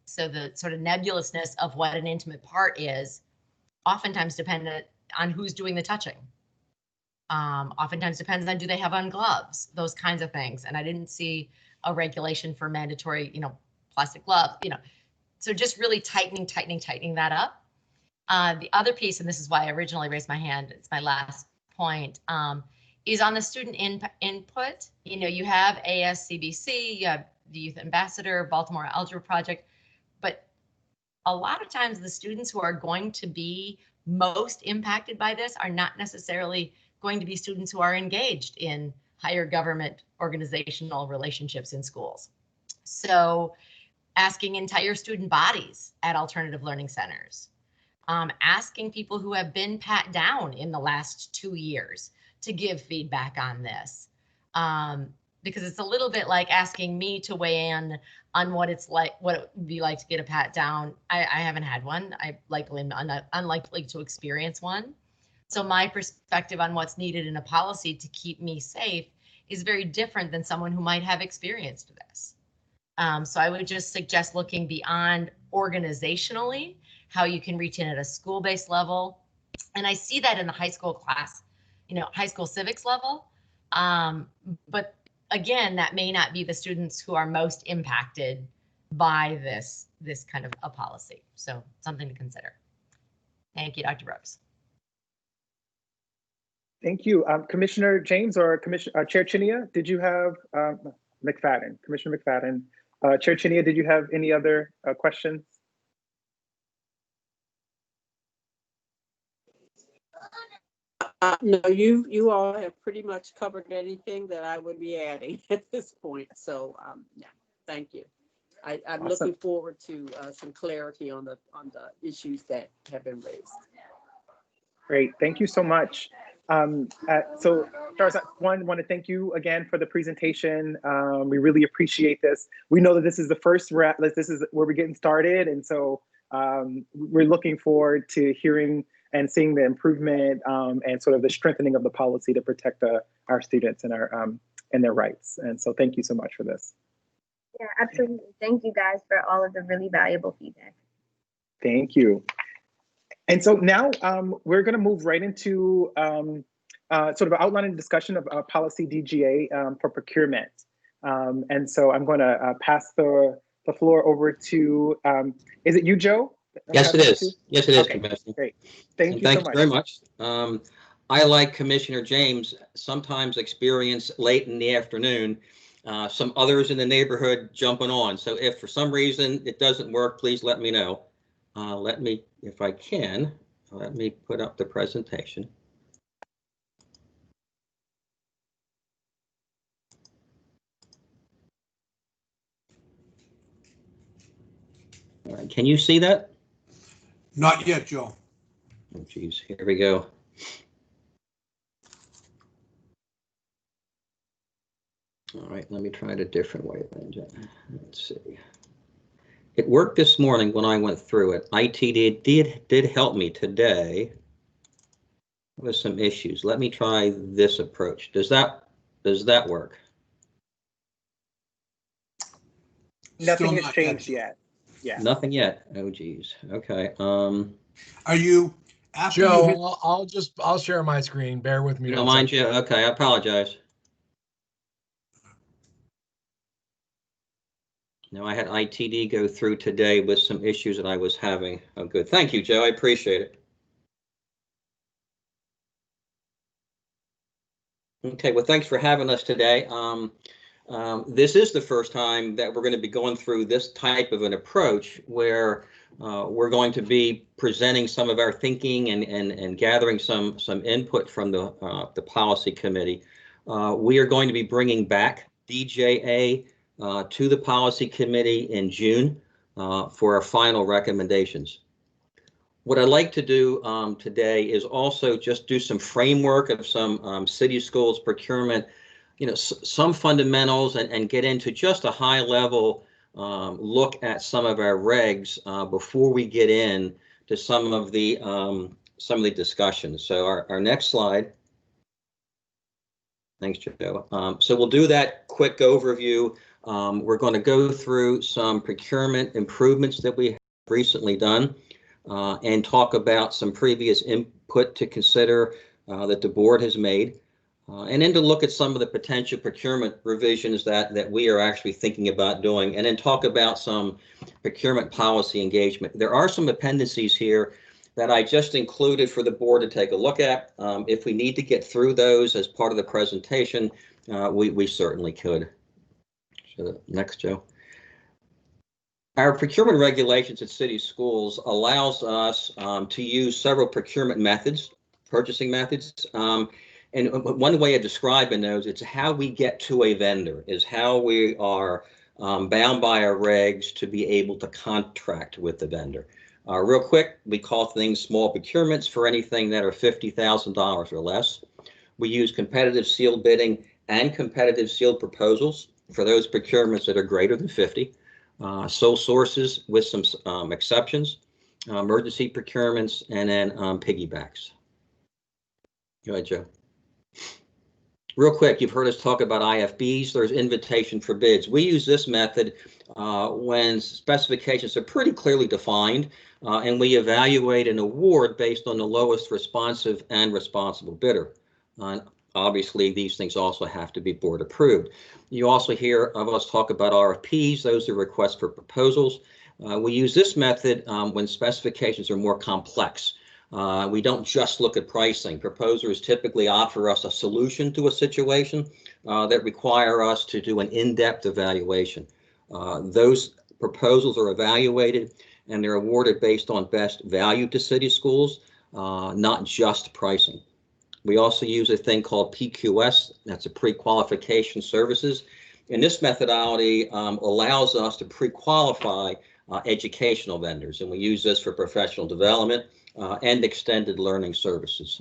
C: so the sort of nebulousness of what an intimate part is, oftentimes dependent on who's doing the touching. Oftentimes depends on, do they have on gloves, those kinds of things. And I didn't see a regulation for mandatory, plastic gloves, so just really tightening that up. The other piece, and this is why I originally raised my hand, it's my last point, is on the student input. You have ASCBC, you have the Youth Ambassador, Baltimore Algebra Project, but a lot of times the students who are going to be most impacted by this are not necessarily going to be students who are engaged in higher government organizational relationships in schools. So asking entire student bodies at alternative learning centers, asking people who have been pat down in the last 2 years to give feedback on this. Because it's a little bit like asking me to weigh in on what it would be like to get a pat down. I haven't had one. I am unlikely to experience one. So my perspective on what's needed in a policy to keep me safe is very different than someone who might have experienced this. So I would just suggest looking beyond organizationally, how you can reach in at a school-based level. And I see that in the high school class, high school civics level. But again, that may not be the students who are most impacted by this kind of a policy. So something to consider. Thank you, Dr. Brooks.
A: Thank you. Commissioner James or Chair Chinia, did you have McFadden, Commissioner McFadden? Chair Chinia, did you have any other questions?
D: No, you all have pretty much covered anything that I would be adding at this point. So yeah, thank you. I'm
A: Awesome.
D: Looking forward to some clarity on the issues that have been raised.
A: Great, thank you so much. So Charles, want to thank you again for the presentation. We really appreciate this. We know that this is the first round, this is where we're getting started. And so we're looking forward to hearing and seeing the improvement and sort of the strengthening of the policy to protect our students and their rights. And so thank you so much for this.
B: Yeah, absolutely. Thank you guys for all of the really valuable feedback.
A: Thank you. And so now we're going to move right into sort of outlining discussion of policy DGA for procurement. And so I'm going to pass the floor over to, is it you, Joe?
H: Yes, it is. Yes, it is,
A: okay,
H: Commissioner.
A: Great. Thank you so much.
H: Very much. I, like Commissioner James, sometimes experience late in the afternoon, some others in the neighborhood jumping on. So if for some reason it doesn't work, please let me know. Let me, if I can, let me put up the presentation. All right, can you see that?
I: Not yet, Joe.
H: Oh, geez, here we go. All right, let me try it a different way then, Jen. Let's see. It worked this morning when I went through it. IT did help me today with some issues. Let me try this approach. Does that work?
A: Nothing has changed yet. Yeah.
H: Nothing yet. Oh geez. Okay.
I: Are you after
G: Joe,
I: you hit...
G: I'll share my screen. Bear with me.
H: No, mind you. Okay, I apologize. No, I had ITD go through today with some issues that I was having. Oh, good. Thank you, Joe. I appreciate it. Okay, well, thanks for having us today. This is the first time that we're going to be going through this type of an approach where we're going to be presenting some of our thinking and gathering some input from the policy committee. We are going to be bringing back DJA to the policy committee in June for our final recommendations. What I'd like to do today is also just do some framework of some city schools procurement, some fundamentals, and get into just a high level look at some of our regs before we get in to some of the discussions. So our next slide. Thanks, Joe. So we'll do that quick overview. We're going to go through some procurement improvements that we have recently done and talk about some previous input to consider that the board has made. And then to look at some of the potential procurement revisions that we are actually thinking about doing, and then talk about some procurement policy engagement. There are some appendices here that I just included for the board to take a look at. If we need to get through those as part of the presentation, we certainly could. So next, Joe. Our procurement regulations at city schools allows us to use several procurement methods, purchasing methods. And one way of describing those, it's how we get to a vendor, is how we are bound by our regs to be able to contract with the vendor. Real quick, we call things small procurements for anything that are $50,000 or less. We use competitive sealed bidding and competitive sealed proposals for those procurements that are greater than 50. Sole sources with some exceptions, emergency procurements, and then piggybacks. Go ahead, Joe. Real quick, you've heard us talk about IFBs. There's invitation for bids. We use this method when specifications are pretty clearly defined, and we evaluate an award based on the lowest responsive and responsible bidder. Obviously, these things also have to be board approved. You also hear of us talk about RFPs. Those are requests for proposals. We use this method when specifications are more complex. We don't just look at pricing. Proposers typically offer us a solution to a situation that require us to do an in-depth evaluation. Those proposals are evaluated and they're awarded based on best value to city schools, not just pricing. We also use a thing called PQS, that's a pre-qualification services. And this methodology allows us to pre-qualify educational vendors, and we use this for professional development and extended learning services.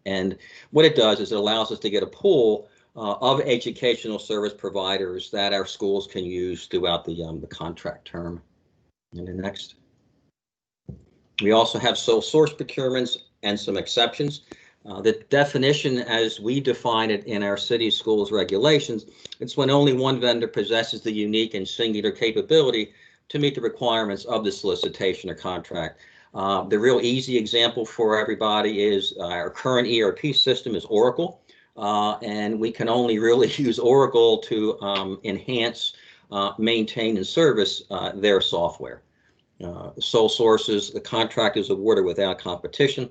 H: And what it does is it allows us to get a pool of educational service providers that our schools can use throughout the contract term. And the next. We also have sole source procurements and some exceptions. The definition as we define it in our city schools regulations, it's when only one vendor possesses the unique and singular capability to meet the requirements of the solicitation or contract. The real easy example for everybody is our current ERP system is Oracle, and we can only really use Oracle to enhance, maintain, and service their software. Sole sources, the contract is awarded without competition.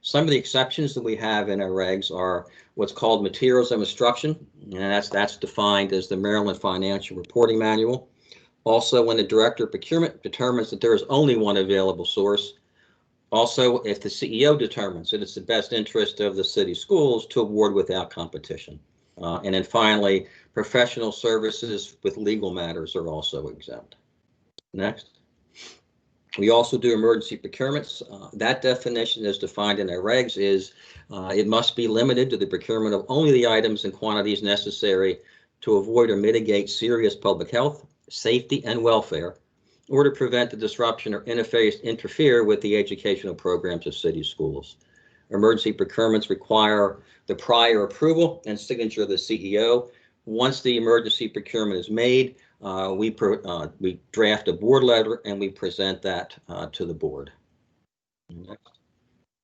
H: Some of the exceptions that we have in our regs are what's called materials of instruction, and that's defined as the Maryland Financial Reporting Manual. Also, when the Director of Procurement determines that there is only one available source. Also, if the CEO determines that it's the best interest of the city schools to award without competition. And then finally, professional services with legal matters are also exempt. Next. We also do emergency procurements. That definition as defined in our regs is it must be limited to the procurement of only the items and quantities necessary to avoid or mitigate serious public health, safety, and welfare, or to prevent the disruption or interfere with the educational programs of city schools. Emergency procurements require the prior approval and signature of the CEO. Once the emergency procurement is made, we draft a board letter and we present that to the board. Next.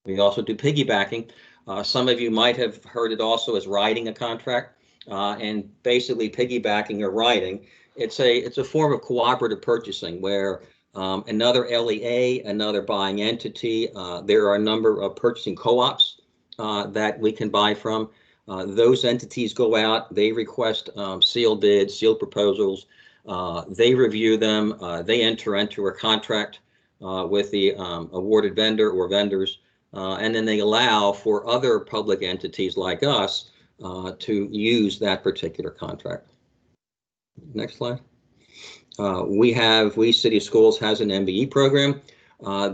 H: We also do piggybacking. Some of you might have heard it also as writing a contract, and basically piggybacking or writing. It's a form of cooperative purchasing where another LEA, another buying entity, there are a number of purchasing co-ops that we can buy from. Those entities go out, they request sealed bids, sealed proposals, they review them, they enter into a contract with the awarded vendor or vendors, and then they allow for other public entities like us to use that particular contract. Next slide. We City Schools has an MBE program.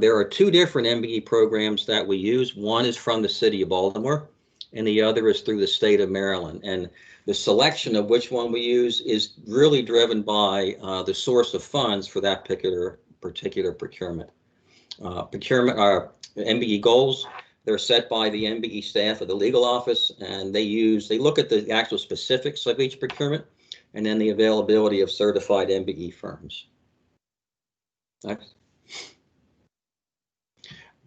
H: There are two different MBE programs that we use. One is from the city of Baltimore, and the other is through the state of Maryland. And the selection of which one we use is really driven by the source of funds for that particular procurement. MBE goals, They're set by the MBE staff of the legal office, and they look at the actual specifics of each procurement and then the availability of certified MBE firms. Next.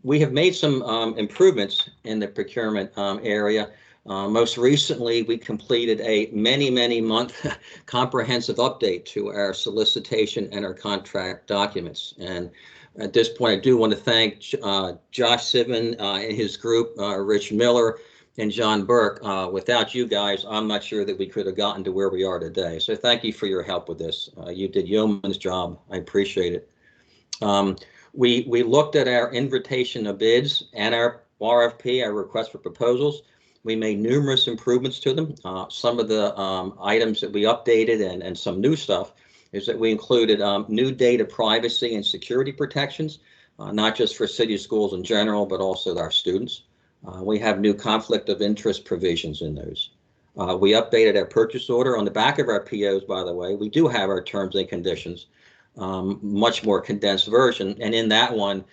H: We have made some improvements in the procurement area. Most recently, we completed a many month comprehensive update to our solicitation and our contract documents. And at this point, I do want to thank Josh Sivan and his group, Rich Miller and John Burke. Without you guys, I'm not sure that we could have gotten to where we are today. So thank you for your help with this. You did yeoman's job. I appreciate it. We looked at our invitation of bids and our RFP, our request for proposals. We made numerous improvements to them. Some of the items that we updated and some new stuff is that we included new data privacy and security protections, not just for city schools in general, but also our students. We have new conflict of interest provisions in those. We updated our purchase order. On the back of our POs, by the way, we do have our terms and conditions, much more condensed version. And in that one,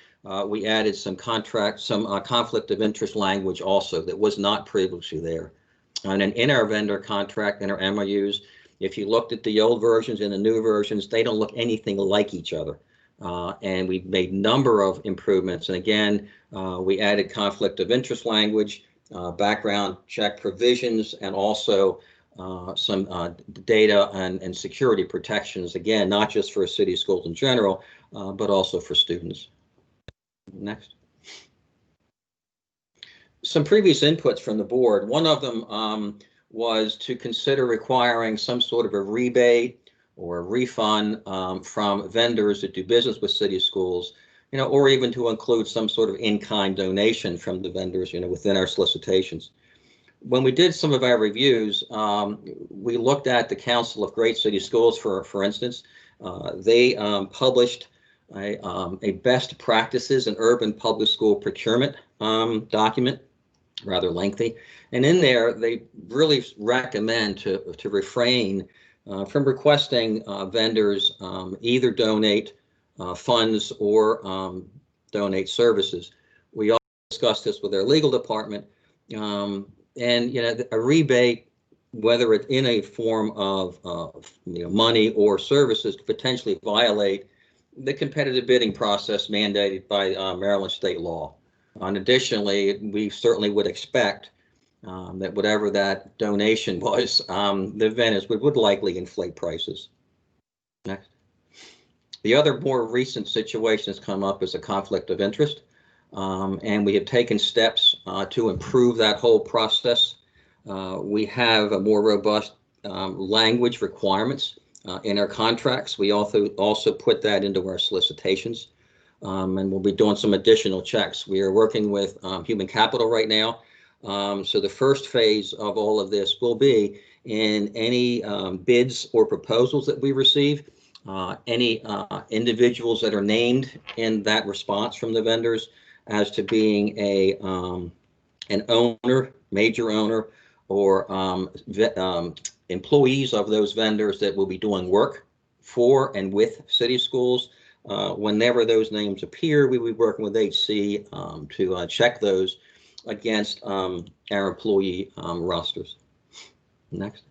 H: we added some conflict of interest language also that was not previously there. And then in our vendor contract and our MOUs, if you looked at the old versions and the new versions, they don't look anything like each other. And we made a number of improvements. And again, we added conflict of interest language, background check provisions, and also some data and security protections, again, not just for city schools in general, but also for students. Next. Some previous inputs from the board. One of them was to consider requiring some sort of a rebate or a refund from vendors that do business with city schools, or even to include some sort of in-kind donation from the vendors, within our solicitations. When we did some of our reviews, we looked at the Council of Great City Schools, for instance. They published a best practices in urban public school procurement document, rather lengthy. And in there, they really recommend to refrain from requesting vendors either donate funds or donate services. We also discussed this with our legal department. And a rebate, whether it's in a form of money or services, could potentially violate the competitive bidding process mandated by Maryland state law. And additionally, we certainly would expect that whatever that donation was, the vendors would likely inflate prices. Next. The other more recent situation that's come up is a conflict of interest. And we have taken steps to improve that whole process. We have a more robust language requirements in our contracts. We also put that into our solicitations, and we'll be doing some additional checks. We are working with human capital right now. So the first phase of all of this will be in any bids or proposals that we receive, any individuals that are named in that response from the vendors as to being an owner, major owner, or employees of those vendors that will be doing work for and with city schools. Whenever those names appear, we will be working with HC to check those against our employee rosters. Next.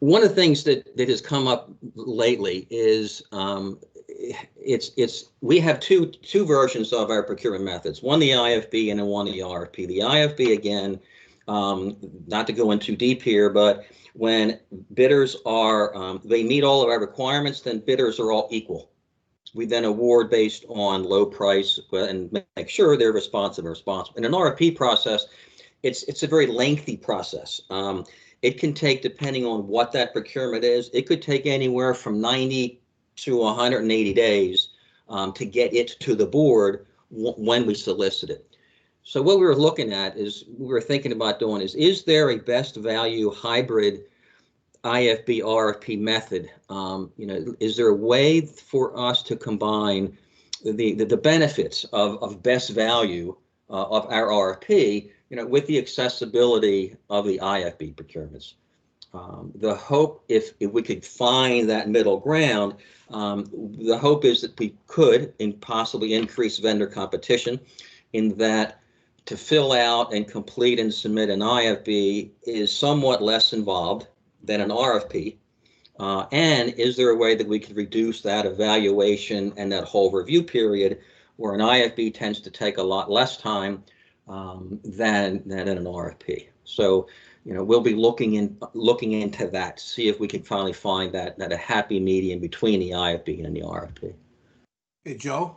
H: One of the things that has come up lately is we have two versions of our procurement methods, one the IFB and one the RFP. The IFB, again, not to go in too deep here, but when bidders are, they meet all of our requirements, then bidders are all equal. We then award based on low price and make sure they're responsive and responsible. In an RFP process, it's a very lengthy process. It can take, depending on what that procurement is, it could take anywhere from 90 to 180 days to get it to the board when we solicit it. So what we were looking at is, we were thinking about doing is there a best value hybrid IFB RFP method? Is there a way for us to combine the benefits of best value of our RFP, with the accessibility of the IFB procurements? The hope, if we could find that middle ground, the hope is that we could possibly increase vendor competition, in that to fill out and complete and submit an IFB is somewhat less involved than an RFP. And is there a way that we could reduce that evaluation and that whole review period, where an IFB tends to take a lot less time than an RFP? So, we'll be looking into that, see if we can finally find that a happy medium between the IFB and the RFP.
I: Hey, Joe?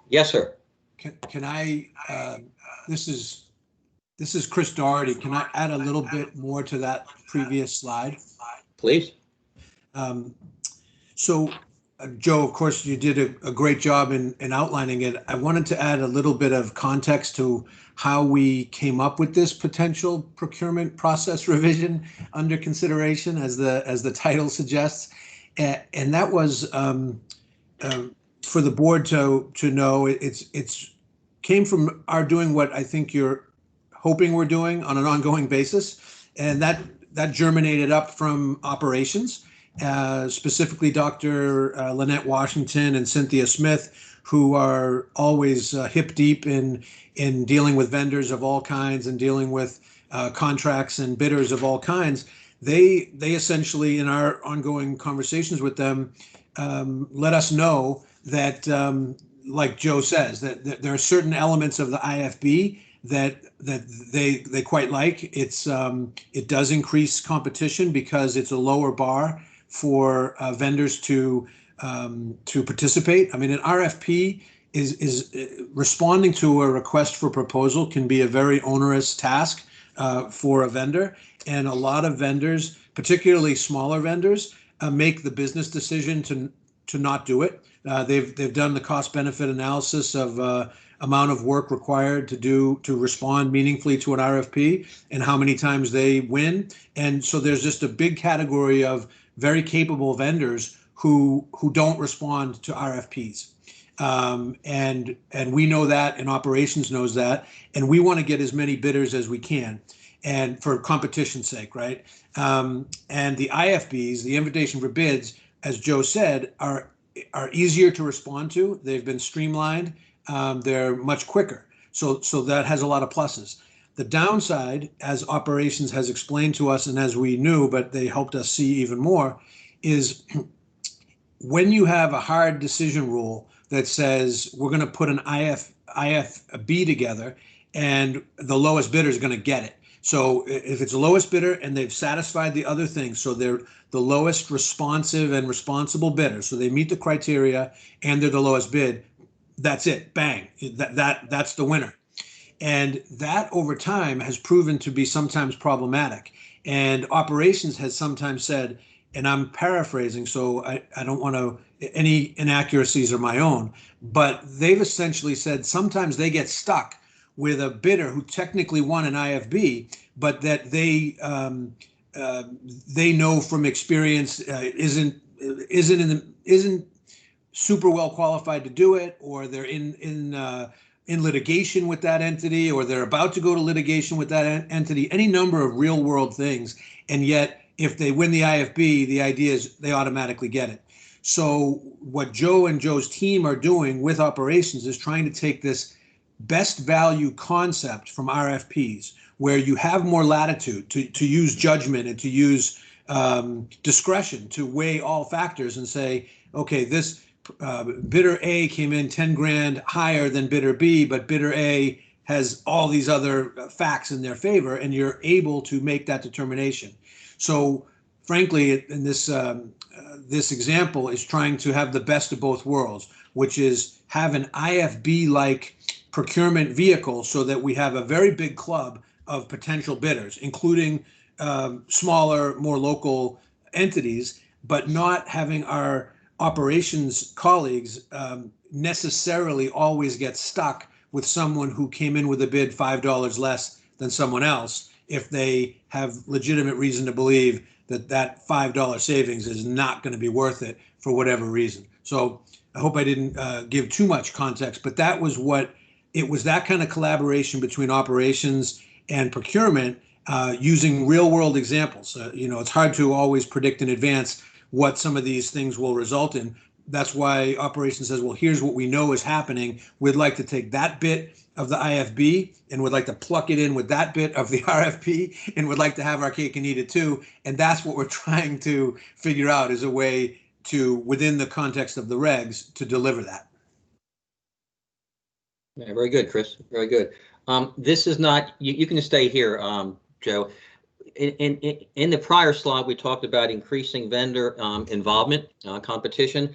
H: Yes, sir.
I: Can I, this is Chris Doherty. Can I add a little bit more to that previous slide?
H: Please.
I: So, Joe, of course, you did a great job in outlining it. I wanted to add a little bit of context to how we came up with this potential procurement process revision under consideration, as the title suggests, and that was for the board to know. It's came from our doing what I think you're hoping we're doing on an ongoing basis, and that germinated up from operations. Specifically Dr. Lynette Washington and Cynthia Smith, who are always hip deep in dealing with vendors of all kinds and dealing with contracts and bidders of all kinds. They essentially, in our ongoing conversations with them, let us know that, like Joe says, that there are certain elements of the IFB that they quite like. It does increase competition because it's a lower bar for vendors to participate. I mean, an RFP is responding to a request for proposal can be a very onerous task for a vendor, and a lot of vendors, particularly smaller vendors, make the business decision to not do it. They've done the cost benefit analysis of amount of work required to respond meaningfully to an RFP and how many times they win, and so there's just a big category of very capable vendors who don't respond to RFPs. And we know that, and operations knows that, and we want to get as many bidders as we can, and for competition's sake, right? And the IFBs, the invitation for bids, as Joe said, are easier to respond to. They've been streamlined. They're much quicker. So that has a lot of pluses. The downside, as operations has explained to us, and as we knew, but they helped us see even more, is when you have a hard decision rule that says we're going to put an IFB together and the lowest bidder is going to get it. So if it's the lowest bidder and they've satisfied the other things, so they're the lowest responsive and responsible bidder, so they meet the criteria and they're the lowest bid, that's it, bang, that's the winner. And that over time has proven to be sometimes problematic. And operations has sometimes said, and I'm paraphrasing, so I don't want to, any inaccuracies are my own, but they've essentially said sometimes they get stuck with a bidder who technically won an IFB, but that they know from experience isn't super well qualified to do it, or they're in litigation with that entity, or they're about to go to litigation with that entity, any number of real world things. And yet, if they win the IFB, the idea is they automatically get it. So what Joe and Joe's team are doing with operations is trying to take this best value concept from RFPs, where you have more latitude to use judgment and to use discretion to weigh all factors and say, okay, this bidder A came in 10 grand higher than bidder B, but bidder A has all these other facts in their favor, and you're able to make that determination. So frankly, in this example is trying to have the best of both worlds, which is have an IFB-like procurement vehicle so that we have a very big club of potential bidders, including smaller, more local entities, but not having our operations colleagues necessarily always get stuck with someone who came in with a bid $5 less than someone else if they have legitimate reason to believe that that $5 savings is not going to be worth it for whatever reason. So I hope I didn't give too much context, but that was what it was, that kind of collaboration between operations and procurement using real world examples. It's hard to always predict in advance what some of these things will result in. That's why operations says, well, here's what we know is happening. We'd like to take that bit of the IFB and would like to pluck it in with that bit of the RFP and would like to have our cake and eat it too. And that's what we're trying to figure out, is a way to, within the context of the regs, to deliver that.
H: Yeah, very good, Chris. Very good. This is not, you can stay here, Joe. In the prior slide, we talked about increasing vendor involvement, competition.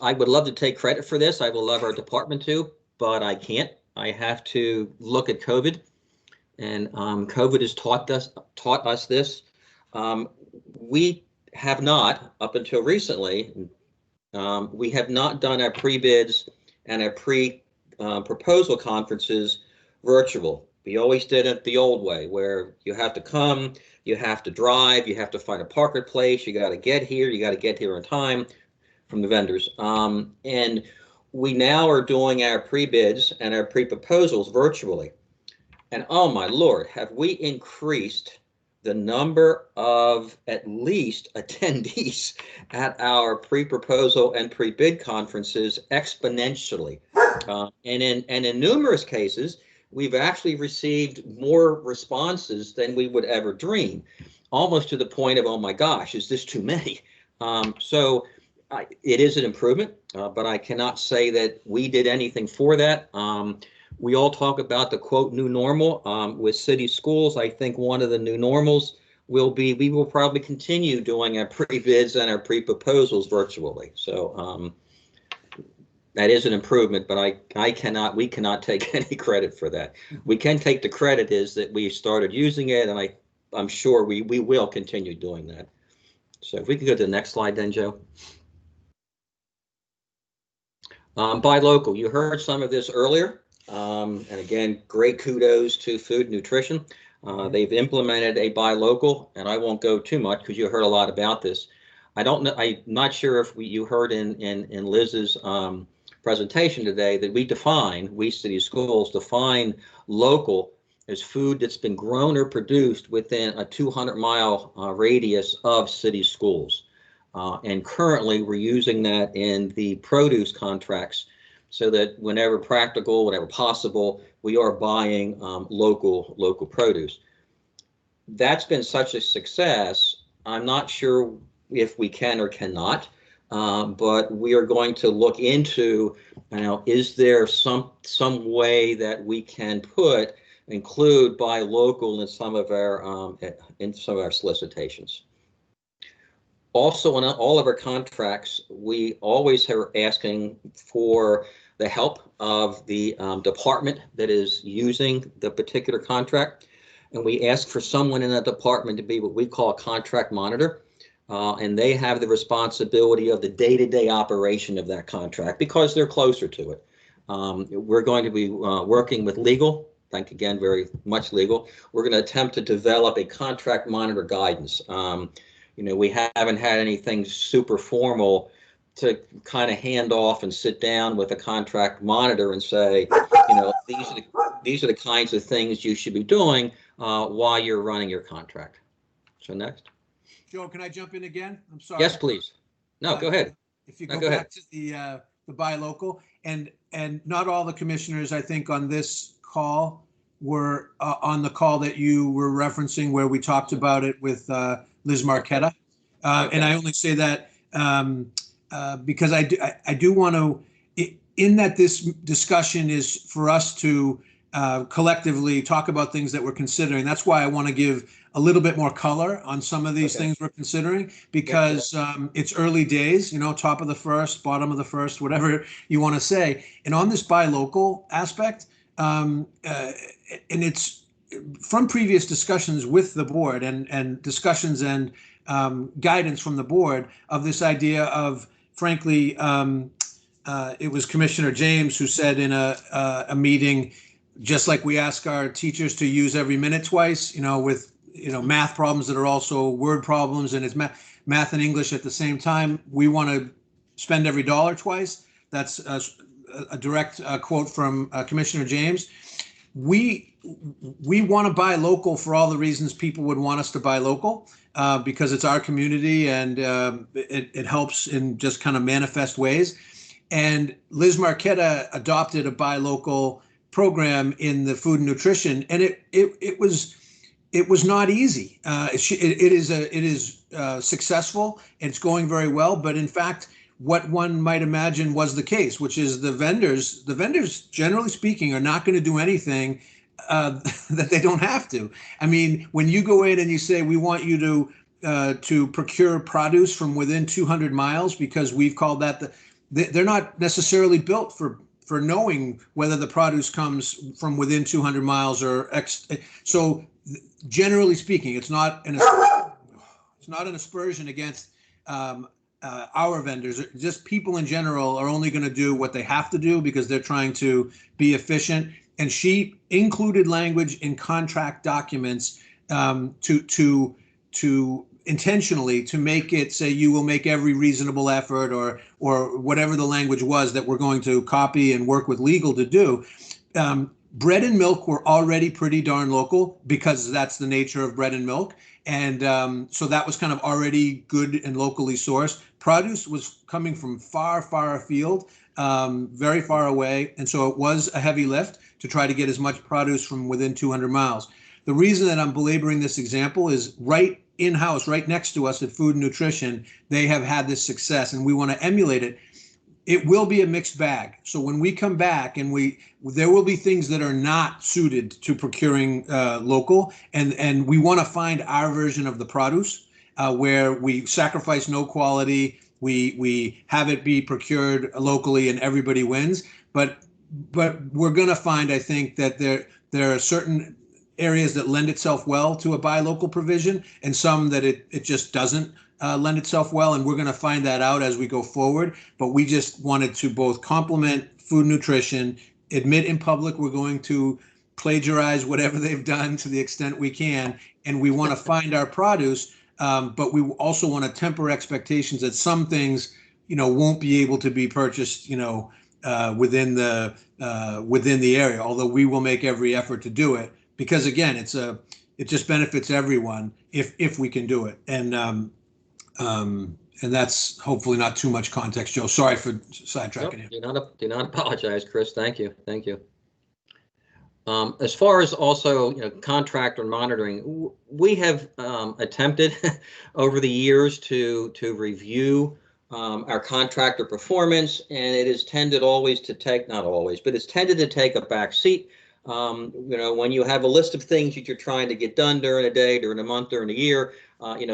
H: I would love to take credit for this. I would love our department to, but I can't. I have to look at COVID, and COVID has taught us this. We have not, up until recently, we have not done our pre-bids and our proposal conferences virtual. We always did it the old way, where you have to come, you have to drive, you have to find a parking place, you got to get here, you got to get here on time from the vendors. And we now are doing our pre-bids and our pre-proposals virtually. And oh my Lord, have we increased the number of at least attendees at our pre-proposal and pre-bid conferences exponentially. And in numerous cases, we've actually received more responses than we would ever dream, almost to the point of, oh my gosh, is this too many? It is an improvement, but I cannot say that we did anything for that. We all talk about the quote new normal with city schools. I think one of the new normals will be, we will probably continue doing our pre-bids and our pre-proposals virtually. So that is an improvement, but we cannot take any credit for that. We can take the credit is that we started using it, and I'm sure we will continue doing that. So if we could go to the next slide then, Joe. Buy local, you heard some of this earlier. And again, great kudos to Food and Nutrition. They've implemented a buy local, and I won't go too much because you heard a lot about this. I don't know, I'm not sure if you heard in Liz's presentation today that we city schools define local as food that's been grown or produced within a 200-mile radius of city schools. And currently we're using that in the produce contracts so that whenever practical, whenever possible, we are buying local produce. That's been such a success. I'm not sure if we can or cannot, but we are going to look into, is there some way that we can include buy local in some of our solicitations. Also, in all of our contracts, we always are asking for the help of the department that is using the particular contract. And we ask for someone in that department to be what we call a contract monitor. And they have the responsibility of the day-to-day operation of that contract because they're closer to it. We're going to be working with legal. Thank you again, very much legal. We're going to attempt to develop a contract monitor guidance. We haven't had anything super formal to kind of hand off and sit down with a contract monitor and say, these are the kinds of things you should be doing while you're running your contract. So next.
I: Joe, can I jump in again? I'm sorry.
H: Yes, please. No, go ahead.
I: If you go back to the buy local, and not all the commissioners, I think, on this call were on the call that you were referencing where we talked about it with Liz Marquetta. And I only say that because I do want to, in that this discussion is for us to collectively talk about things that we're considering. That's why I want to give a little bit more color on some of these things we're considering, because it's early days, top of the first, bottom of the first, whatever you want to say. And on this buy local aspect, and it's from previous discussions with the board and discussions and guidance from the board of this idea of, frankly, it was Commissioner James who said in a meeting, just like we ask our teachers to use every minute twice, with math problems that are also word problems, and it's math and English at the same time, we want to spend every dollar twice. That's a direct quote from Commissioner James. We we want to buy local for all the reasons people would want us to buy local, because it's our community and it helps in just kind of manifest ways. And Liz Marquetta adopted a buy local program in the food and nutrition, and it was not easy. It is successful. It's going very well, but in fact, what one might imagine was the case, which is the vendors, generally speaking, are not going to do anything that they don't have to. I mean, when you go in and you say, we want you to procure produce from within 200 miles, because we've called that they're not necessarily built for knowing whether the produce comes from within 200 miles or X. So generally speaking, it's not an aspersion against our vendors. Just people in general are only going to do what they have to do because they're trying to be efficient. And she included language in contract documents to intentionally to make it say you will make every reasonable effort or whatever the language was that we're going to copy and work with legal to do. Bread and milk were already pretty darn local because that's the nature of bread and milk. And so that was kind of already good and locally sourced. Produce was coming from far, far afield, very far away. And so it was a heavy lift to try to get as much produce from within 200 miles. The reason that I'm belaboring this example is right in-house, right next to us at Food and Nutrition, they have had this success and we want to emulate it. It will be a mixed bag. So when we come back and there will be things that are not suited to procuring local, and we want to find our version of the produce where we sacrifice no quality, we have it be procured locally and everybody wins. But we're going to find, I think, that there are certain areas that lend itself well to a buy local provision and some that it just doesn't lend itself well, and we're going to find that out as we go forward. But we just wanted to both complement Food and Nutrition, admit in public we're going to plagiarize whatever they've done to the extent we can, and we want to find our produce, but we also want to temper expectations that some things, won't be able to be purchased, within the area. Although we will make every effort to do it, because again, it just benefits everyone if we can do it. And that's hopefully not too much context, Joe. Sorry for sidetracking you.
H: Do not apologize, Chris. Thank you. As far as also contractor monitoring, we have attempted over the years to review our contractor performance, and it is tended always to take, not always, but it's tended to take a back seat. When you have a list of things that you're trying to get done during a day, during a month, during a year,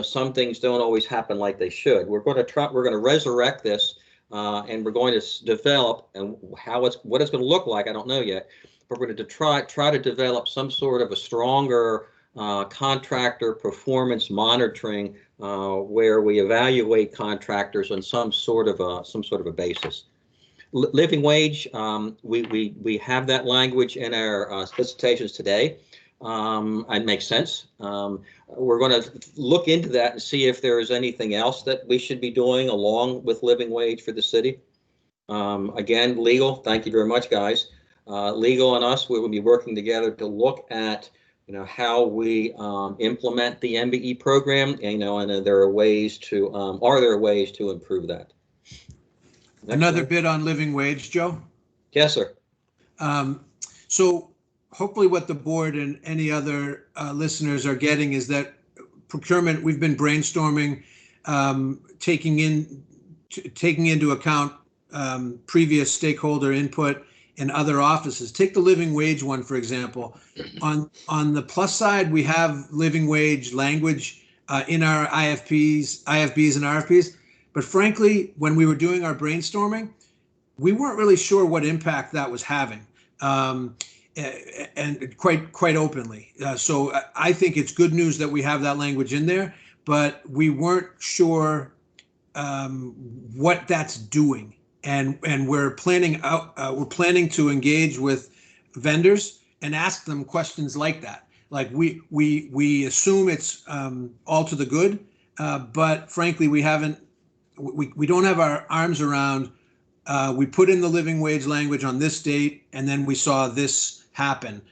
H: some things don't always happen like they should. We're going to resurrect this, and we're going to develop, and what it's going to look like, I don't know yet, but we're going to try to develop some sort of a stronger contractor performance monitoring, where we evaluate contractors on some sort of a basis. Living wage, we have that language in our solicitations today. It makes sense. We're going to look into that and see if there is anything else that we should be doing along with living wage for the city. Again, legal, thank you very much, guys. Legal and us, we will be working together to look at how we implement the MBE program, and there are ways to improve that.
I: Another bit on living wage, Joe?
H: Yes, sir.
I: So hopefully what the board and any other listeners are getting is that procurement, we've been brainstorming, taking into account previous stakeholder input and other offices. Take the living wage one, for example. On the plus side, we have living wage language in our IFBs and RFPs. But frankly, when we were doing our brainstorming, we weren't really sure what impact that was having, and quite openly. So I think it's good news that we have that language in there, but we weren't sure what that's doing. And we're planning to engage with vendors and ask them questions like that. Like we assume it's all to the good, but frankly, we don't have our arms around. We put in the living wage language on this date, and then we saw this happen.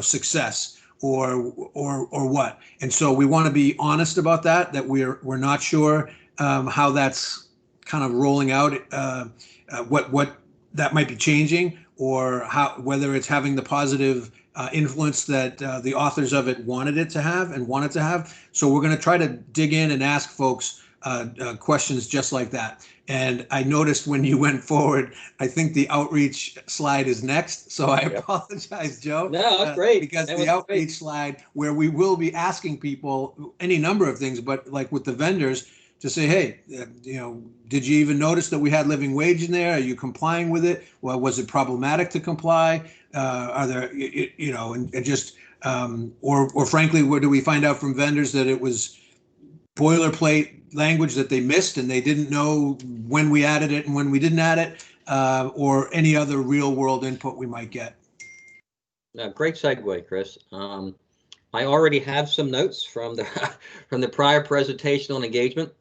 I: success or what. And so we want to be honest about that we're not sure how that's kind of rolling out, what that might be changing, or whether it's having the positive influence that the authors of it wanted to have. So we're going to try to dig in and ask folks questions just like that. And I noticed when you went forward, I think the outreach slide is next. So I apologize, Joe.
H: No, that's great.
I: Because
H: that
I: the outreach slide, where we will be asking people any number of things, but like with the vendors, to say, hey, did you even notice that we had living wage in there? Are you complying with it? Well, was it problematic to comply? Are there, and just, or frankly, where do we find out from vendors that it was boilerplate language that they missed and they didn't know when we added it and when we didn't add it, or any other real world input we might get?
H: Great segue, Chris. I already have some notes from the from the prior presentation on engagement.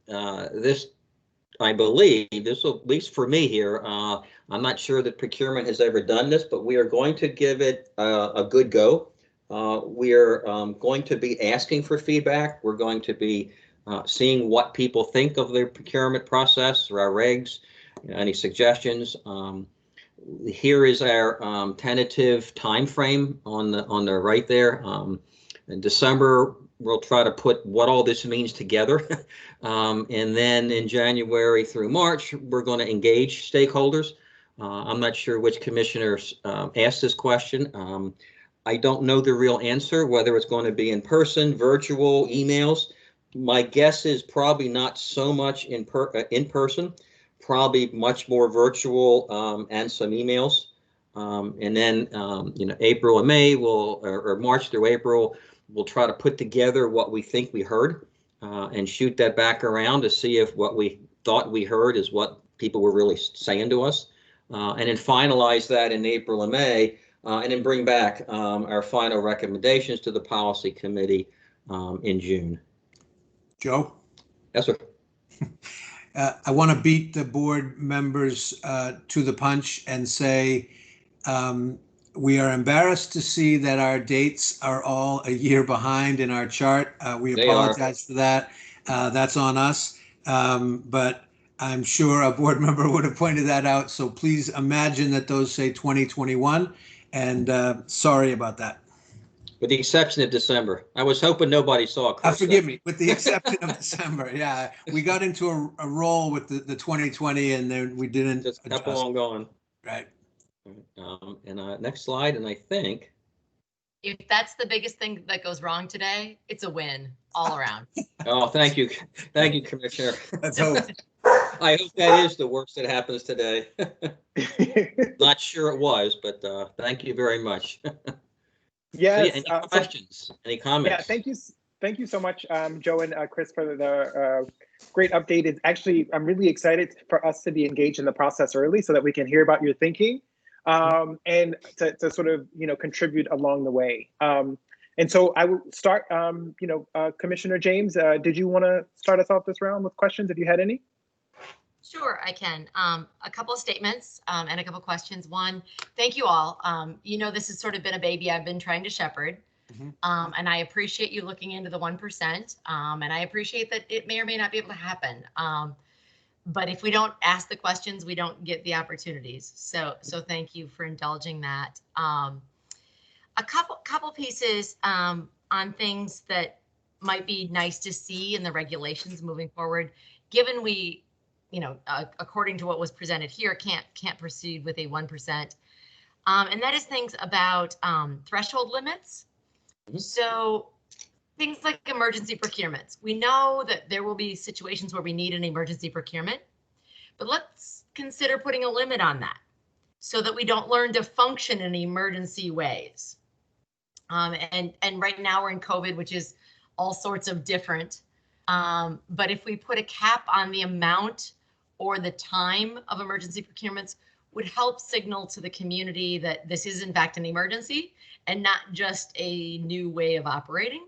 H: I believe this will, at least for me here, I'm not sure that procurement has ever done this, but we are going to give it a good go. We are going to be asking for feedback. We're going to be seeing what people think of the procurement process or our regs, any suggestions. Here is our tentative time frame on the right there. In December, we'll try to put what all this means together. And then in January through March, we're going to engage stakeholders. I'm not sure which commissioners asked this question. I don't know the real answer, whether it's going to be in person, virtual, emails. My guess is probably not so much in person, probably much more virtual and some emails. And then, April and May or March through April, we'll try to put together what we think we heard and shoot that back around to see if what we thought we heard is what people were really saying to us. And then finalize that in April and May, and then bring back our final recommendations to the policy committee in June. Joe? Yes, sir.
I: I want to beat the board members to the punch and say we are embarrassed to see that our dates are all a year behind in our chart. We apologize for that. That's on us. But I'm sure a board member would have pointed that out. So please imagine that those say 2021, and sorry about that.
H: With the exception of December. I was hoping nobody saw it.
I: Forgive me, with the exception of December. Yeah, we got into a roll with the 2020 and then we didn't
H: just kept on going.
I: Right.
H: And next slide, and I think
C: if that's the biggest thing that goes wrong today, it's a win all around.
H: Oh, thank you, Commissioner.
I: Let's hope.
H: I hope that is the worst that happens today. Not sure it was, but thank you very much.
A: Yes.
H: So, any questions? Any comments?
A: Yeah, thank you so much, Joe and Chris, for the great update. I'm really excited for us to be engaged in the process early so that we can hear about your thinking. And to sort of, contribute along the way. And so I will start, Commissioner James, did you want to start us off this round with questions if you had any?
C: Sure, I can. A couple of statements and a couple of questions. One, thank you all. This has sort of been a baby I've been trying to shepherd. Mm-hmm. And I appreciate you looking into the 1%. And I appreciate that it may or may not be able to happen. But if we don't ask the questions, we don't get the opportunities. So thank you for indulging that. A couple pieces on things that might be nice to see in the regulations moving forward, given we, according to what was presented here, can't proceed with a 1%. And that is things about threshold limits. Mm-hmm. So things like emergency procurements. We know that there will be situations where we need an emergency procurement, but let's consider putting a limit on that so that we don't learn to function in emergency ways. And right now we're in COVID, which is all sorts of different. But if we put a cap on the amount or the time of emergency procurements, would help signal to the community that this is in fact an emergency and not just a new way of operating.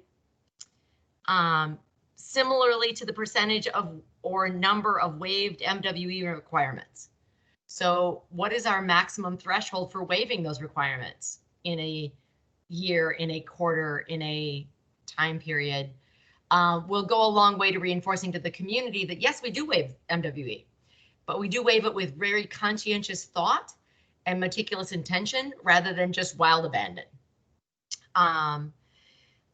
C: Similarly to the percentage of or number of waived MWE requirements. So what is our maximum threshold for waiving those requirements in a year, in a quarter, in a time period, will go a long way to reinforcing to the community that yes, we do waive MWE, but we do waive it with very conscientious thought and meticulous intention rather than just wild abandon. On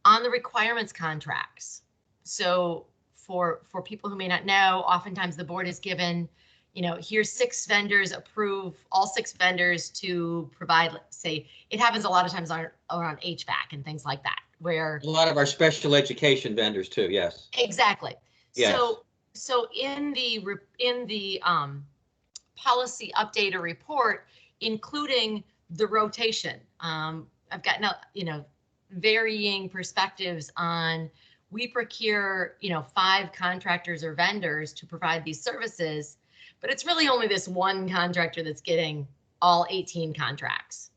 C: the requirements contracts, so for people who may not know, oftentimes the board is given, you know, here's 6 vendors, approve all 6 vendors to provide, say, it happens a lot of times around HVAC and things like that, where
H: A lot of our special education vendors too, yes.
C: exactly.
H: Yes.
C: So in the policy update or report, including the rotation, I've gotten, you know, varying perspectives on, we procure, you know, 5 contractors or vendors to provide these services, but it's really only this one contractor that's getting all 18 contracts.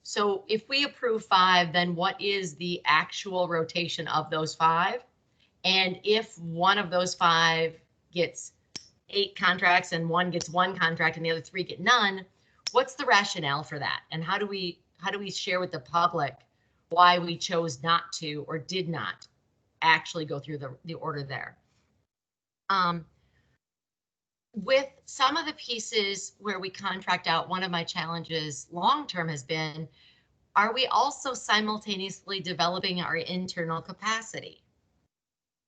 C: So if we approve 5, then what is the actual rotation of those 5? And if one of those 5 gets 8 contracts and one gets 1 contract and the other 3 get none, what's the rationale for that? And how do we share with the public why we chose not to or did not actually go through the order there? With some of the pieces where we contract out, one of my challenges long-term has been, are we also simultaneously developing our internal capacity?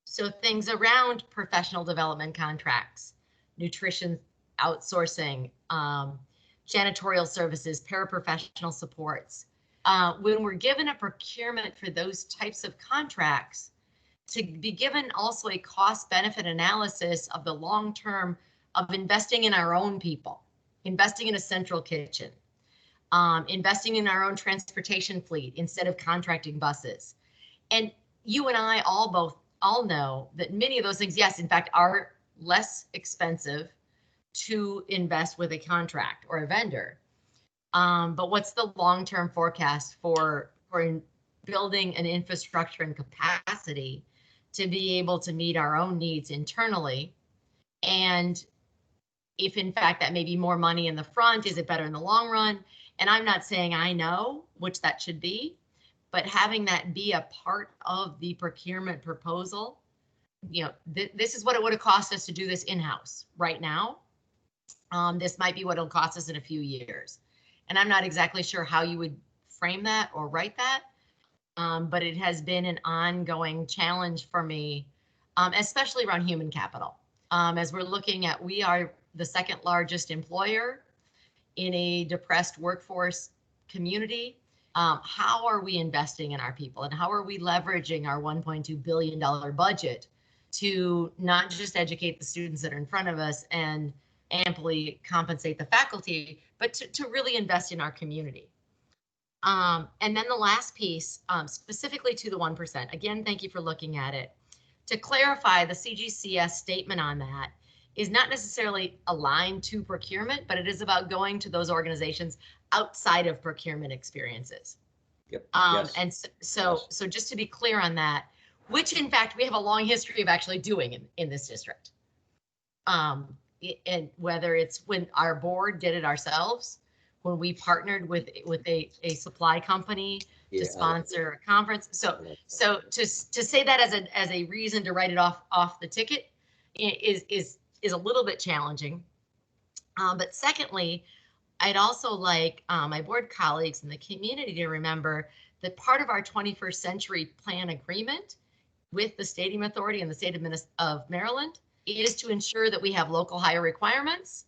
C: So things around professional development contracts, nutrition outsourcing, janitorial services, paraprofessional supports. When we're given a procurement for those types of contracts, to be given also a cost-benefit analysis of the long-term of investing in our own people, investing in a central kitchen, investing in our own transportation fleet instead of contracting buses. And you and I all know that many of those things, yes, in fact, are less expensive to invest with a contract or a vendor. But what's the long-term forecast for building an infrastructure and capacity to be able to meet our own needs internally? And if in fact that may be more money in the front, is it better in the long run? And I'm not saying I know which that should be, but having that be a part of the procurement proposal, you know, this is what it would have cost us to do this in-house right now. This might be what it'll cost us in a few years. And I'm not exactly sure how you would frame that or write that, but it has been an ongoing challenge for me, especially around human capital. As we're looking at, we are the 2nd largest employer in a depressed workforce community. How are we investing in our people, and how are we leveraging our $1.2 billion budget to not just educate the students that are in front of us and amply compensate the faculty, but to really invest in our community? And then the last piece, specifically to the 1%, again, thank you for looking at it. To clarify, the CGCS statement on that is not necessarily aligned to procurement, but it is about going to those organizations outside of procurement experiences.
H: Yep.
C: Yes.
H: Yes.
C: And so just to be clear on that, which in fact we have a long history of actually doing in this district. And whether it's when our board did it ourselves, when we partnered with a supply company to sponsor a conference. So to say that as a reason to write it off the ticket is a little bit challenging. But secondly, I'd also like my board colleagues and the community to remember that part of our 21st century plan agreement with the Stadium Authority and the state of Maryland is to ensure that we have local hire requirements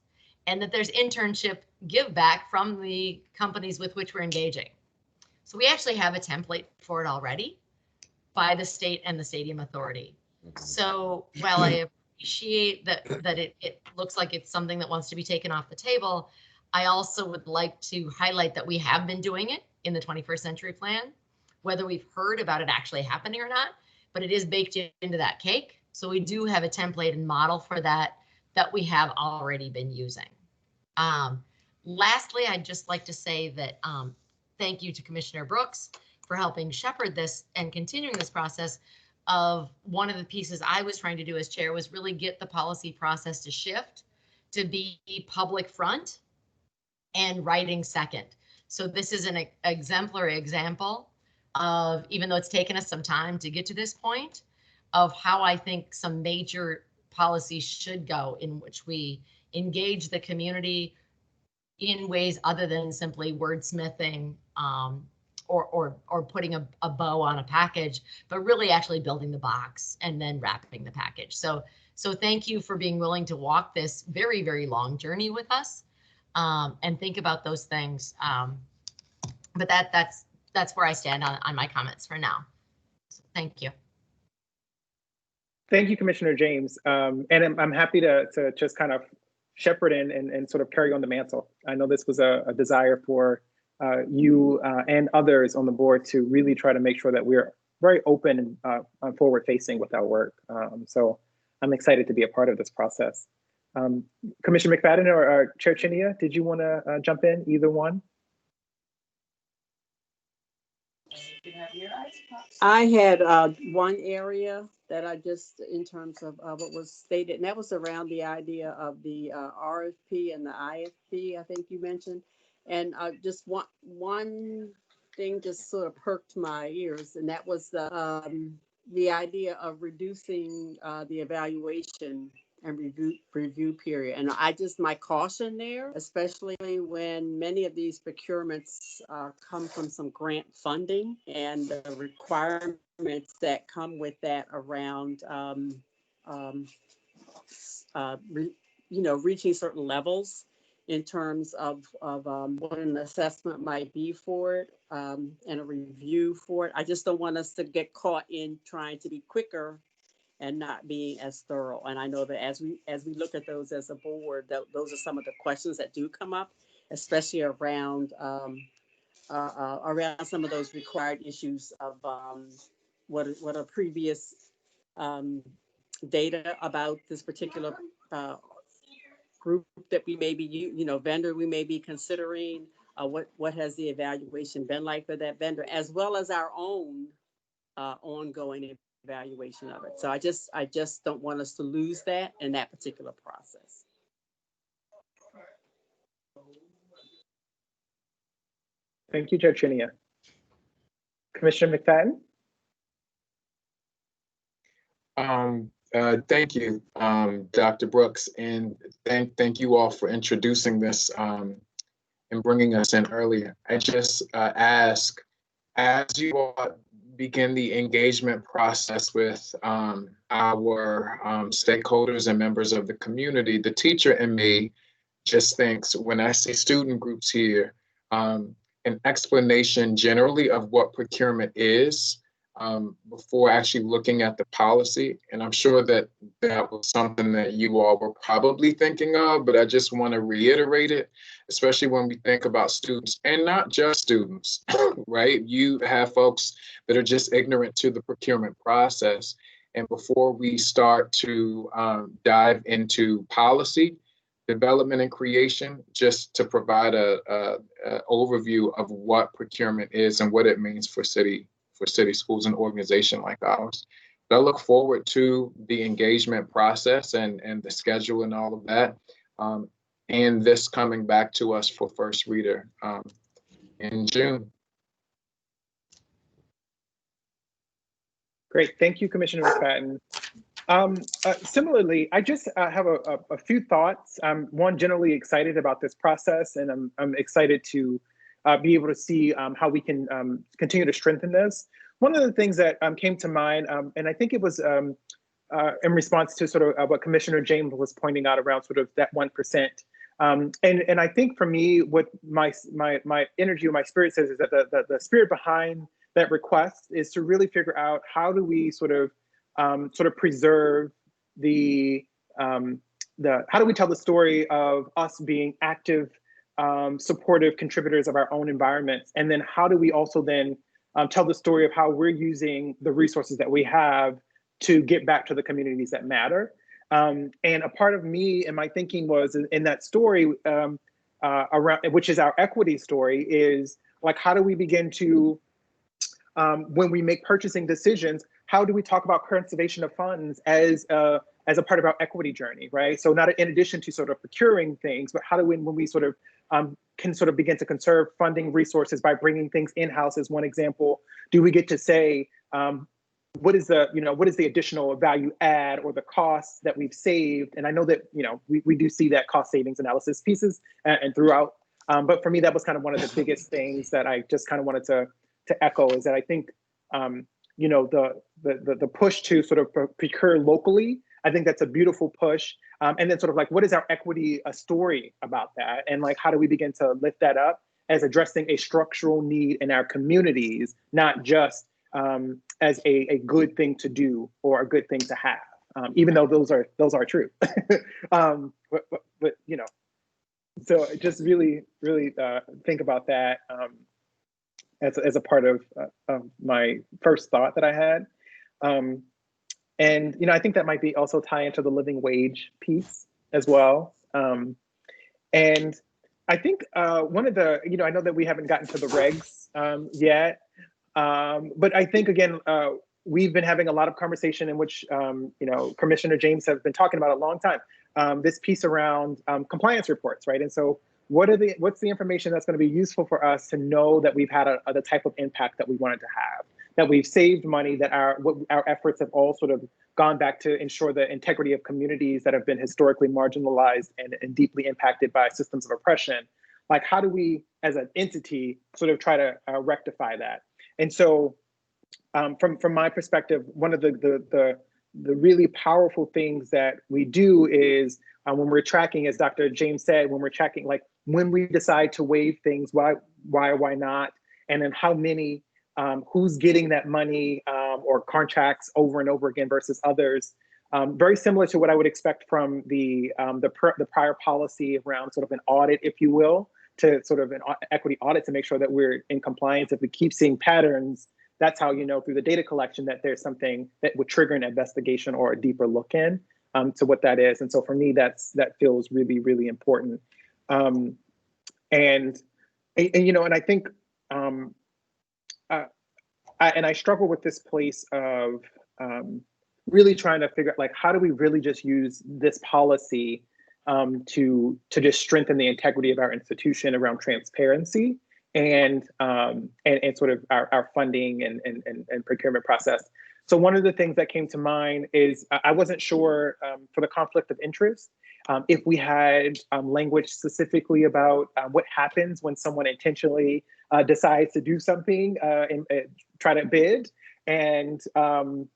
C: and that there's internship give back from the companies with which we're engaging. So we actually have a template for it already by the state and the Stadium Authority. So while I appreciate that it looks like it's something that wants to be taken off the table, I also would like to highlight that we have been doing it in the 21st century plan, whether we've heard about it actually happening or not, but it is baked into that cake. So we do have a template and model for that we have already been using. Lastly, I'd just like to say that thank you to Commissioner Brooks for helping shepherd this and continuing this process of one of the pieces I was trying to do as chair was really get the policy process to shift to be public front and writing second. So this is an exemplary example of, even though it's taken us some time to get to this point, of how I think some major policies should go in which we engage the community in ways other than simply wordsmithing or putting a bow on a package, but really actually building the box and then wrapping the package. So thank you for being willing to walk this very, very long journey with us and think about those things. But that's where I stand on my comments for now. So thank you.
A: Thank you, Commissioner James. And I'm happy to just kind of shepherd in and sort of carry on the mantle. I know this was a desire for you and others on the board to really try to make sure that we're very open and forward facing with our work. So I'm excited to be a part of this process. Commissioner McFadden or Chair Chinia, did you want to jump in, either one?
D: I had one area that I just, in terms of what was stated, and that was around the idea of the RFP and the IFP, I think you mentioned. And just one thing just sort of perked my ears, and that was the idea of reducing the evaluation and review period. And my caution there, especially when many of these procurements come from some grant funding and the requirements that come with that around, reaching certain levels in terms of what an assessment might be for it and a review for it. I just don't want us to get caught in trying to be quicker and not being as thorough. And I know that as we look at those as a board, those are some of the questions that do come up, especially around some of those required issues of what are previous data about this particular group that we may be, vendor we may be considering. What has the evaluation been like for that vendor, as well as our own ongoing evaluation of it. So I just don't want us to lose that in that particular process.
A: Thank you, Chair Chinia. Commissioner McFadden?
F: Thank you, Dr. Brooks, and thank you all for introducing this and bringing us in earlier. I just ask, as you all begin the engagement process with our stakeholders and members of the community, the teacher in me just thinks, when I see student groups here, an explanation generally of what procurement is before actually looking at the policy. And I'm sure that was something that you all were probably thinking of, but I just want to reiterate it, especially when we think about students, and not just students, right? You have folks that are just ignorant to the procurement process. And before we start to dive into policy development and creation, just to provide a overview of what procurement is and what it means for city schools and organization like ours. But I look forward to the engagement process and the schedule and all of that, and this coming back to us for first reader in June.
A: Great, thank you, Commissioner McFadden. Similarly, I just have a few thoughts. I'm generally excited about this process, and I'm excited to be able to see how we can continue to strengthen this. One of the things that came to mind, and I think it was in response to sort of what Commissioner James was pointing out around sort of that 1%. And I think for me, what my energy or my spirit says is that the spirit behind that request is to really figure out how do we sort of preserve how do we tell the story of us being active, supportive contributors of our own environments, and then how do we also then tell the story of how we're using the resources that we have to get back to the communities that matter. And a part of me and my thinking was in that story around, which is our equity story, is like, how do we begin to, when we make purchasing decisions, how do we talk about conservation of funds as a part of our equity journey, right? So not in addition to sort of procuring things, but how do we, when we sort of can sort of begin to conserve funding resources by bringing things in-house as one example, do we get to say, what is the additional value add or the costs that we've saved? And I know that, we do see that cost savings analysis pieces and throughout. But for me, that was kind of one of the biggest things that I just kind of wanted to echo, is that I think, the push to sort of procure locally, I think that's a beautiful push. And then sort of like, what is our equity story about that? And like, how do we begin to lift that up as addressing a structural need in our communities, not just as a good thing to do or a good thing to have, even though those are true. But so just really think about that as a part of my first thought that I had. And I think that might be also tie into the living wage piece as well. And I think one of the, I know that we haven't gotten to the regs yet, but I think, again, we've been having a lot of conversation in which, Commissioner James has been talking about a long time, this piece around compliance reports, right? And so what's the information that's going to be useful for us to know that we've had the type of impact that we wanted to have, that we've saved money, that our efforts have all sort of gone back to ensure the integrity of communities that have been historically marginalized and deeply impacted by systems of oppression. Like, how do we, as an entity, sort of try to rectify that? And so, from my perspective, one of the really powerful things that we do is when we're tracking, as Dr. James said, when we're tracking, like when we decide to waive things, why or why not, and then how many, who's getting that money or contracts over and over again versus others. Very similar to what I would expect from the prior policy around sort of an audit, if you will, to sort of an equity audit to make sure that we're in compliance. If we keep seeing patterns, that's how through the data collection that there's something that would trigger an investigation or a deeper look in to what that is. And so for me, that feels really, really important. And I think, I struggle with this place of really trying to figure out, like, how do we really just use this policy to just strengthen the integrity of our institution around transparency and sort of our funding and procurement process. So one of the things that came to mind is I wasn't sure for the conflict of interest if we had language specifically about what happens when someone intentionally decides to do something and try to bid and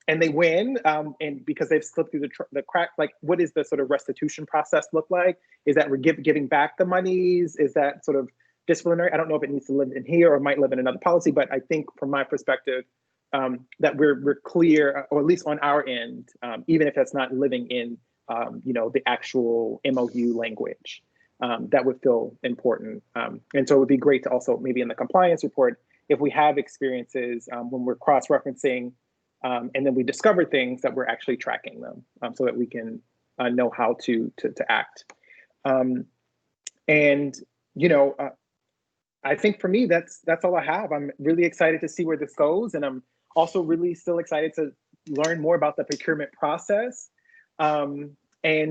A: they win and because they've slipped through the crack. Like, what is the sort of restitution process look like? Is that we're giving back the monies? Is that sort of disciplinary? I don't know if it needs to live in here or might live in another policy, but I think from my perspective that we're clear, or at least on our end, even if that's not living in the actual MOU language, that would feel important. And so it would be great to also maybe in the compliance report, if we have experiences when we're cross-referencing and then we discover things, that we're actually tracking them so that we can know how to act. I think for me, that's all I have. I'm really excited to see where this goes. And I'm also really still excited to learn more about the procurement process and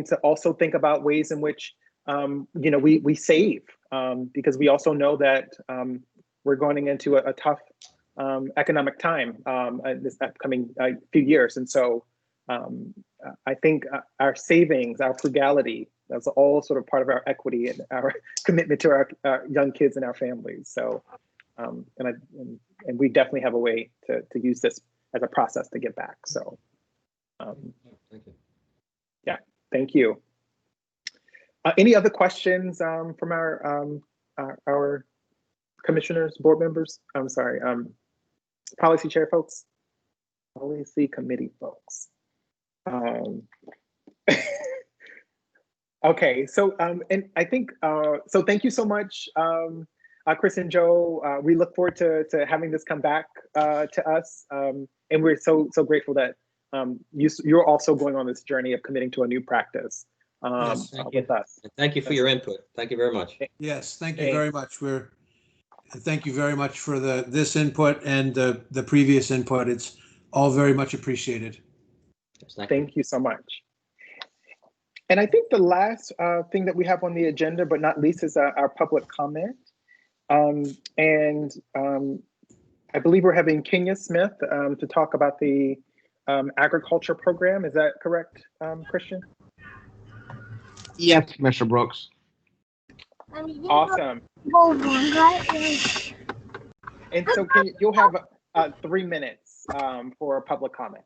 A: to also think about ways in which, we save because we also know that we're going into a tough economic time this upcoming few years. And so I think our savings, our frugality, that's all sort of part of our equity and our commitment to our young kids and our families. So, and we definitely have a way to use this as a process to get back. So,
H: thank you.
A: Yeah, thank you. Any other questions from our commissioners, board members? I'm sorry, policy chair folks, policy committee folks. Okay, so and I think so. Thank you so much, Chris and Joe. We look forward to having this come back to us, and we're so grateful that you're also going on this journey of committing to a new practice
H: Yes,
A: with us.
H: Thank you for your input. Thank you very much.
I: Yes, thank you very much. Thank you very much for this input and the previous input. It's all very much appreciated.
H: Yes,
A: thank you so much. And I think the last thing that we have on the agenda, but not least, is our public comment. I believe we're having Kenya Smith to talk about the agriculture program. Is that correct, Christian?
J: Yes, Mr. Brooks.
A: Awesome. And so you'll have 3 minutes for public comment.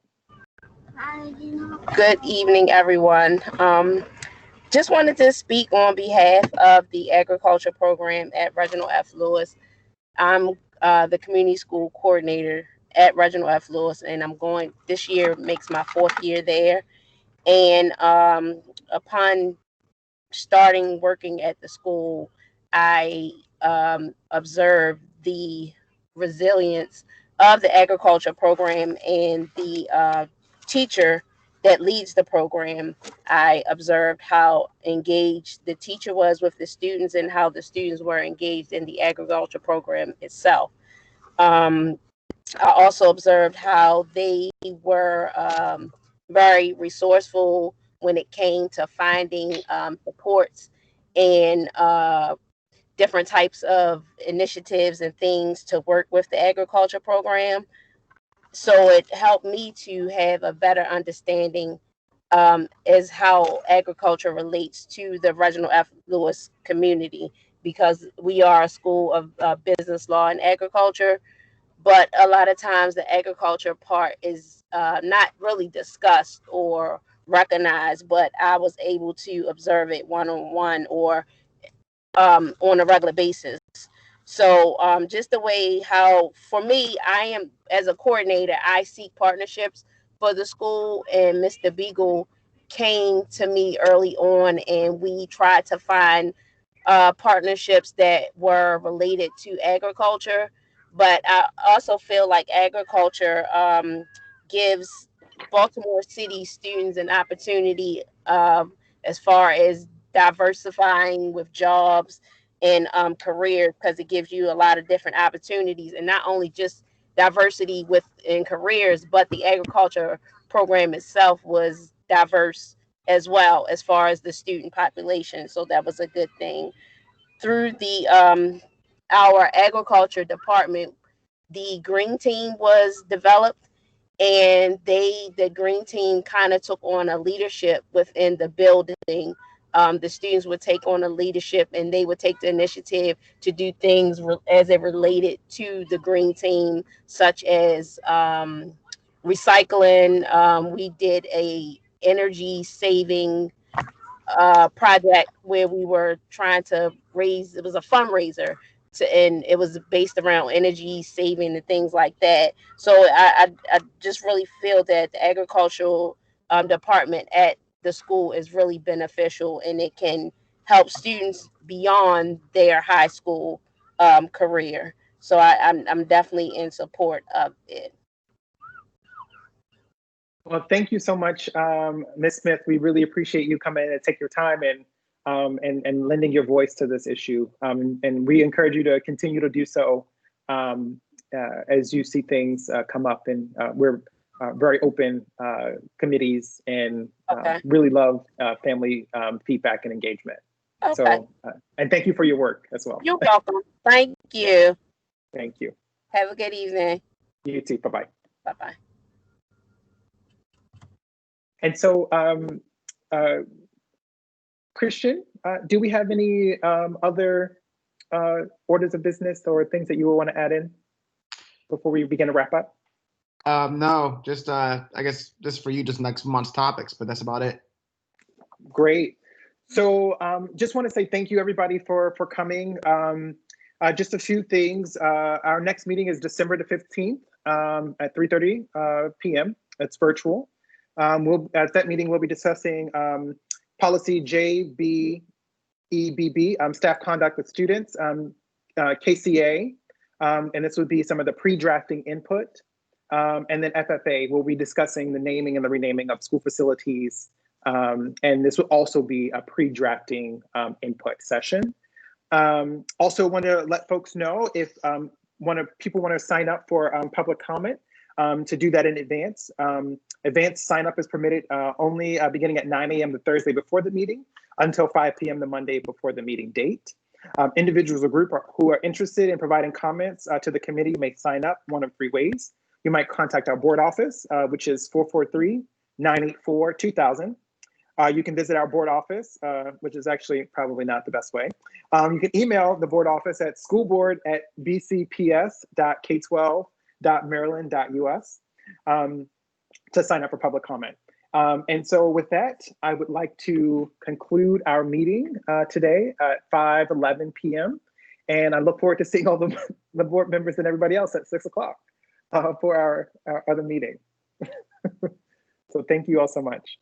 K: Good evening, everyone. Just wanted to speak on behalf of the agriculture program at Reginald F. Lewis. I'm the community school coordinator at Reginald F. Lewis, and this year makes my 4th year there. And upon starting working at the school, I observed the resilience of the agriculture program and the teacher that leads the program. I observed how engaged the teacher was with the students and how the students were engaged in the agriculture program itself. I also observed how they were very resourceful when it came to finding supports and different types of initiatives and things to work with the agriculture program. So it helped me to have a better understanding as how agriculture relates to the Reginald F. Lewis community, because we are a school of business law and agriculture, but a lot of times the agriculture part is not really discussed or recognized, but I was able to observe it one-on-one or on a regular basis. So just the way how, for me, I am, as a coordinator, I seek partnerships for the school, and Mr. Beagle came to me early on, and we tried to find partnerships that were related to agriculture. But I also feel like agriculture gives Baltimore City students an opportunity as far as diversifying with jobs and careers, because it gives you a lot of different opportunities, and not only just diversity within careers, but the agriculture program itself was diverse as well as far as the student population. So that was a good thing. Through the our agriculture department, the green team was developed, and the green team kind of took on a leadership within the building. The students would take on a leadership, and they would take the initiative to do things as it related to the green team, such as recycling. We did a energy saving project where we were trying to raise, it was a fundraiser and it was based around energy saving and things like that. So I just really feel that the agricultural department at the school is really beneficial, and it can help students beyond their high school career. So I'm definitely in support of it.
A: Well, thank you so much, Ms. Smith. We really appreciate you coming and take your time and lending your voice to this issue. And we encourage you to continue to do so as you see things come up. And we're very open committees and really love family feedback and engagement. Okay. So, and thank you for your work as well.
K: You're welcome. Thank you.
A: Thank you.
K: Have a good evening.
A: You too. Bye-bye.
K: Bye-bye.
A: And so, Christian, do we have any other orders of business or things that you will want to add in before we begin to wrap up?
J: No, just I guess just for you, just next month's topics, but that's about it.
A: Great. So just want to say thank you, everybody, for coming. Just a few things. Our next meeting is December the 15th at 3:30 p.m. It's virtual. At that meeting, we'll be discussing policy JBEBB, staff conduct with students, KCA, and this would be some of the pre-drafting input. And then FFA, we'll be discussing the naming and the renaming of school facilities. And this will also be a pre-drafting input session. Also want to let folks know if people want to sign up for public comment, to do that in advance. Advanced sign up is permitted only beginning at 9 a.m. the Thursday before the meeting until 5 p.m. the Monday before the meeting date. Individuals or group who are interested in providing comments to the committee may sign up one of three ways. You might contact our board office, which is 443-984-2000. You can visit our board office, which is actually probably not the best way. You can email the board office at schoolboard@bcps.k12.maryland.us to sign up for public comment. And so with that, I would like to conclude our meeting today at 5:11 p.m. And I look forward to seeing all the board members and everybody else at 6 o'clock for our other meeting. So thank you all so much.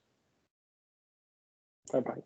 A: Bye-bye.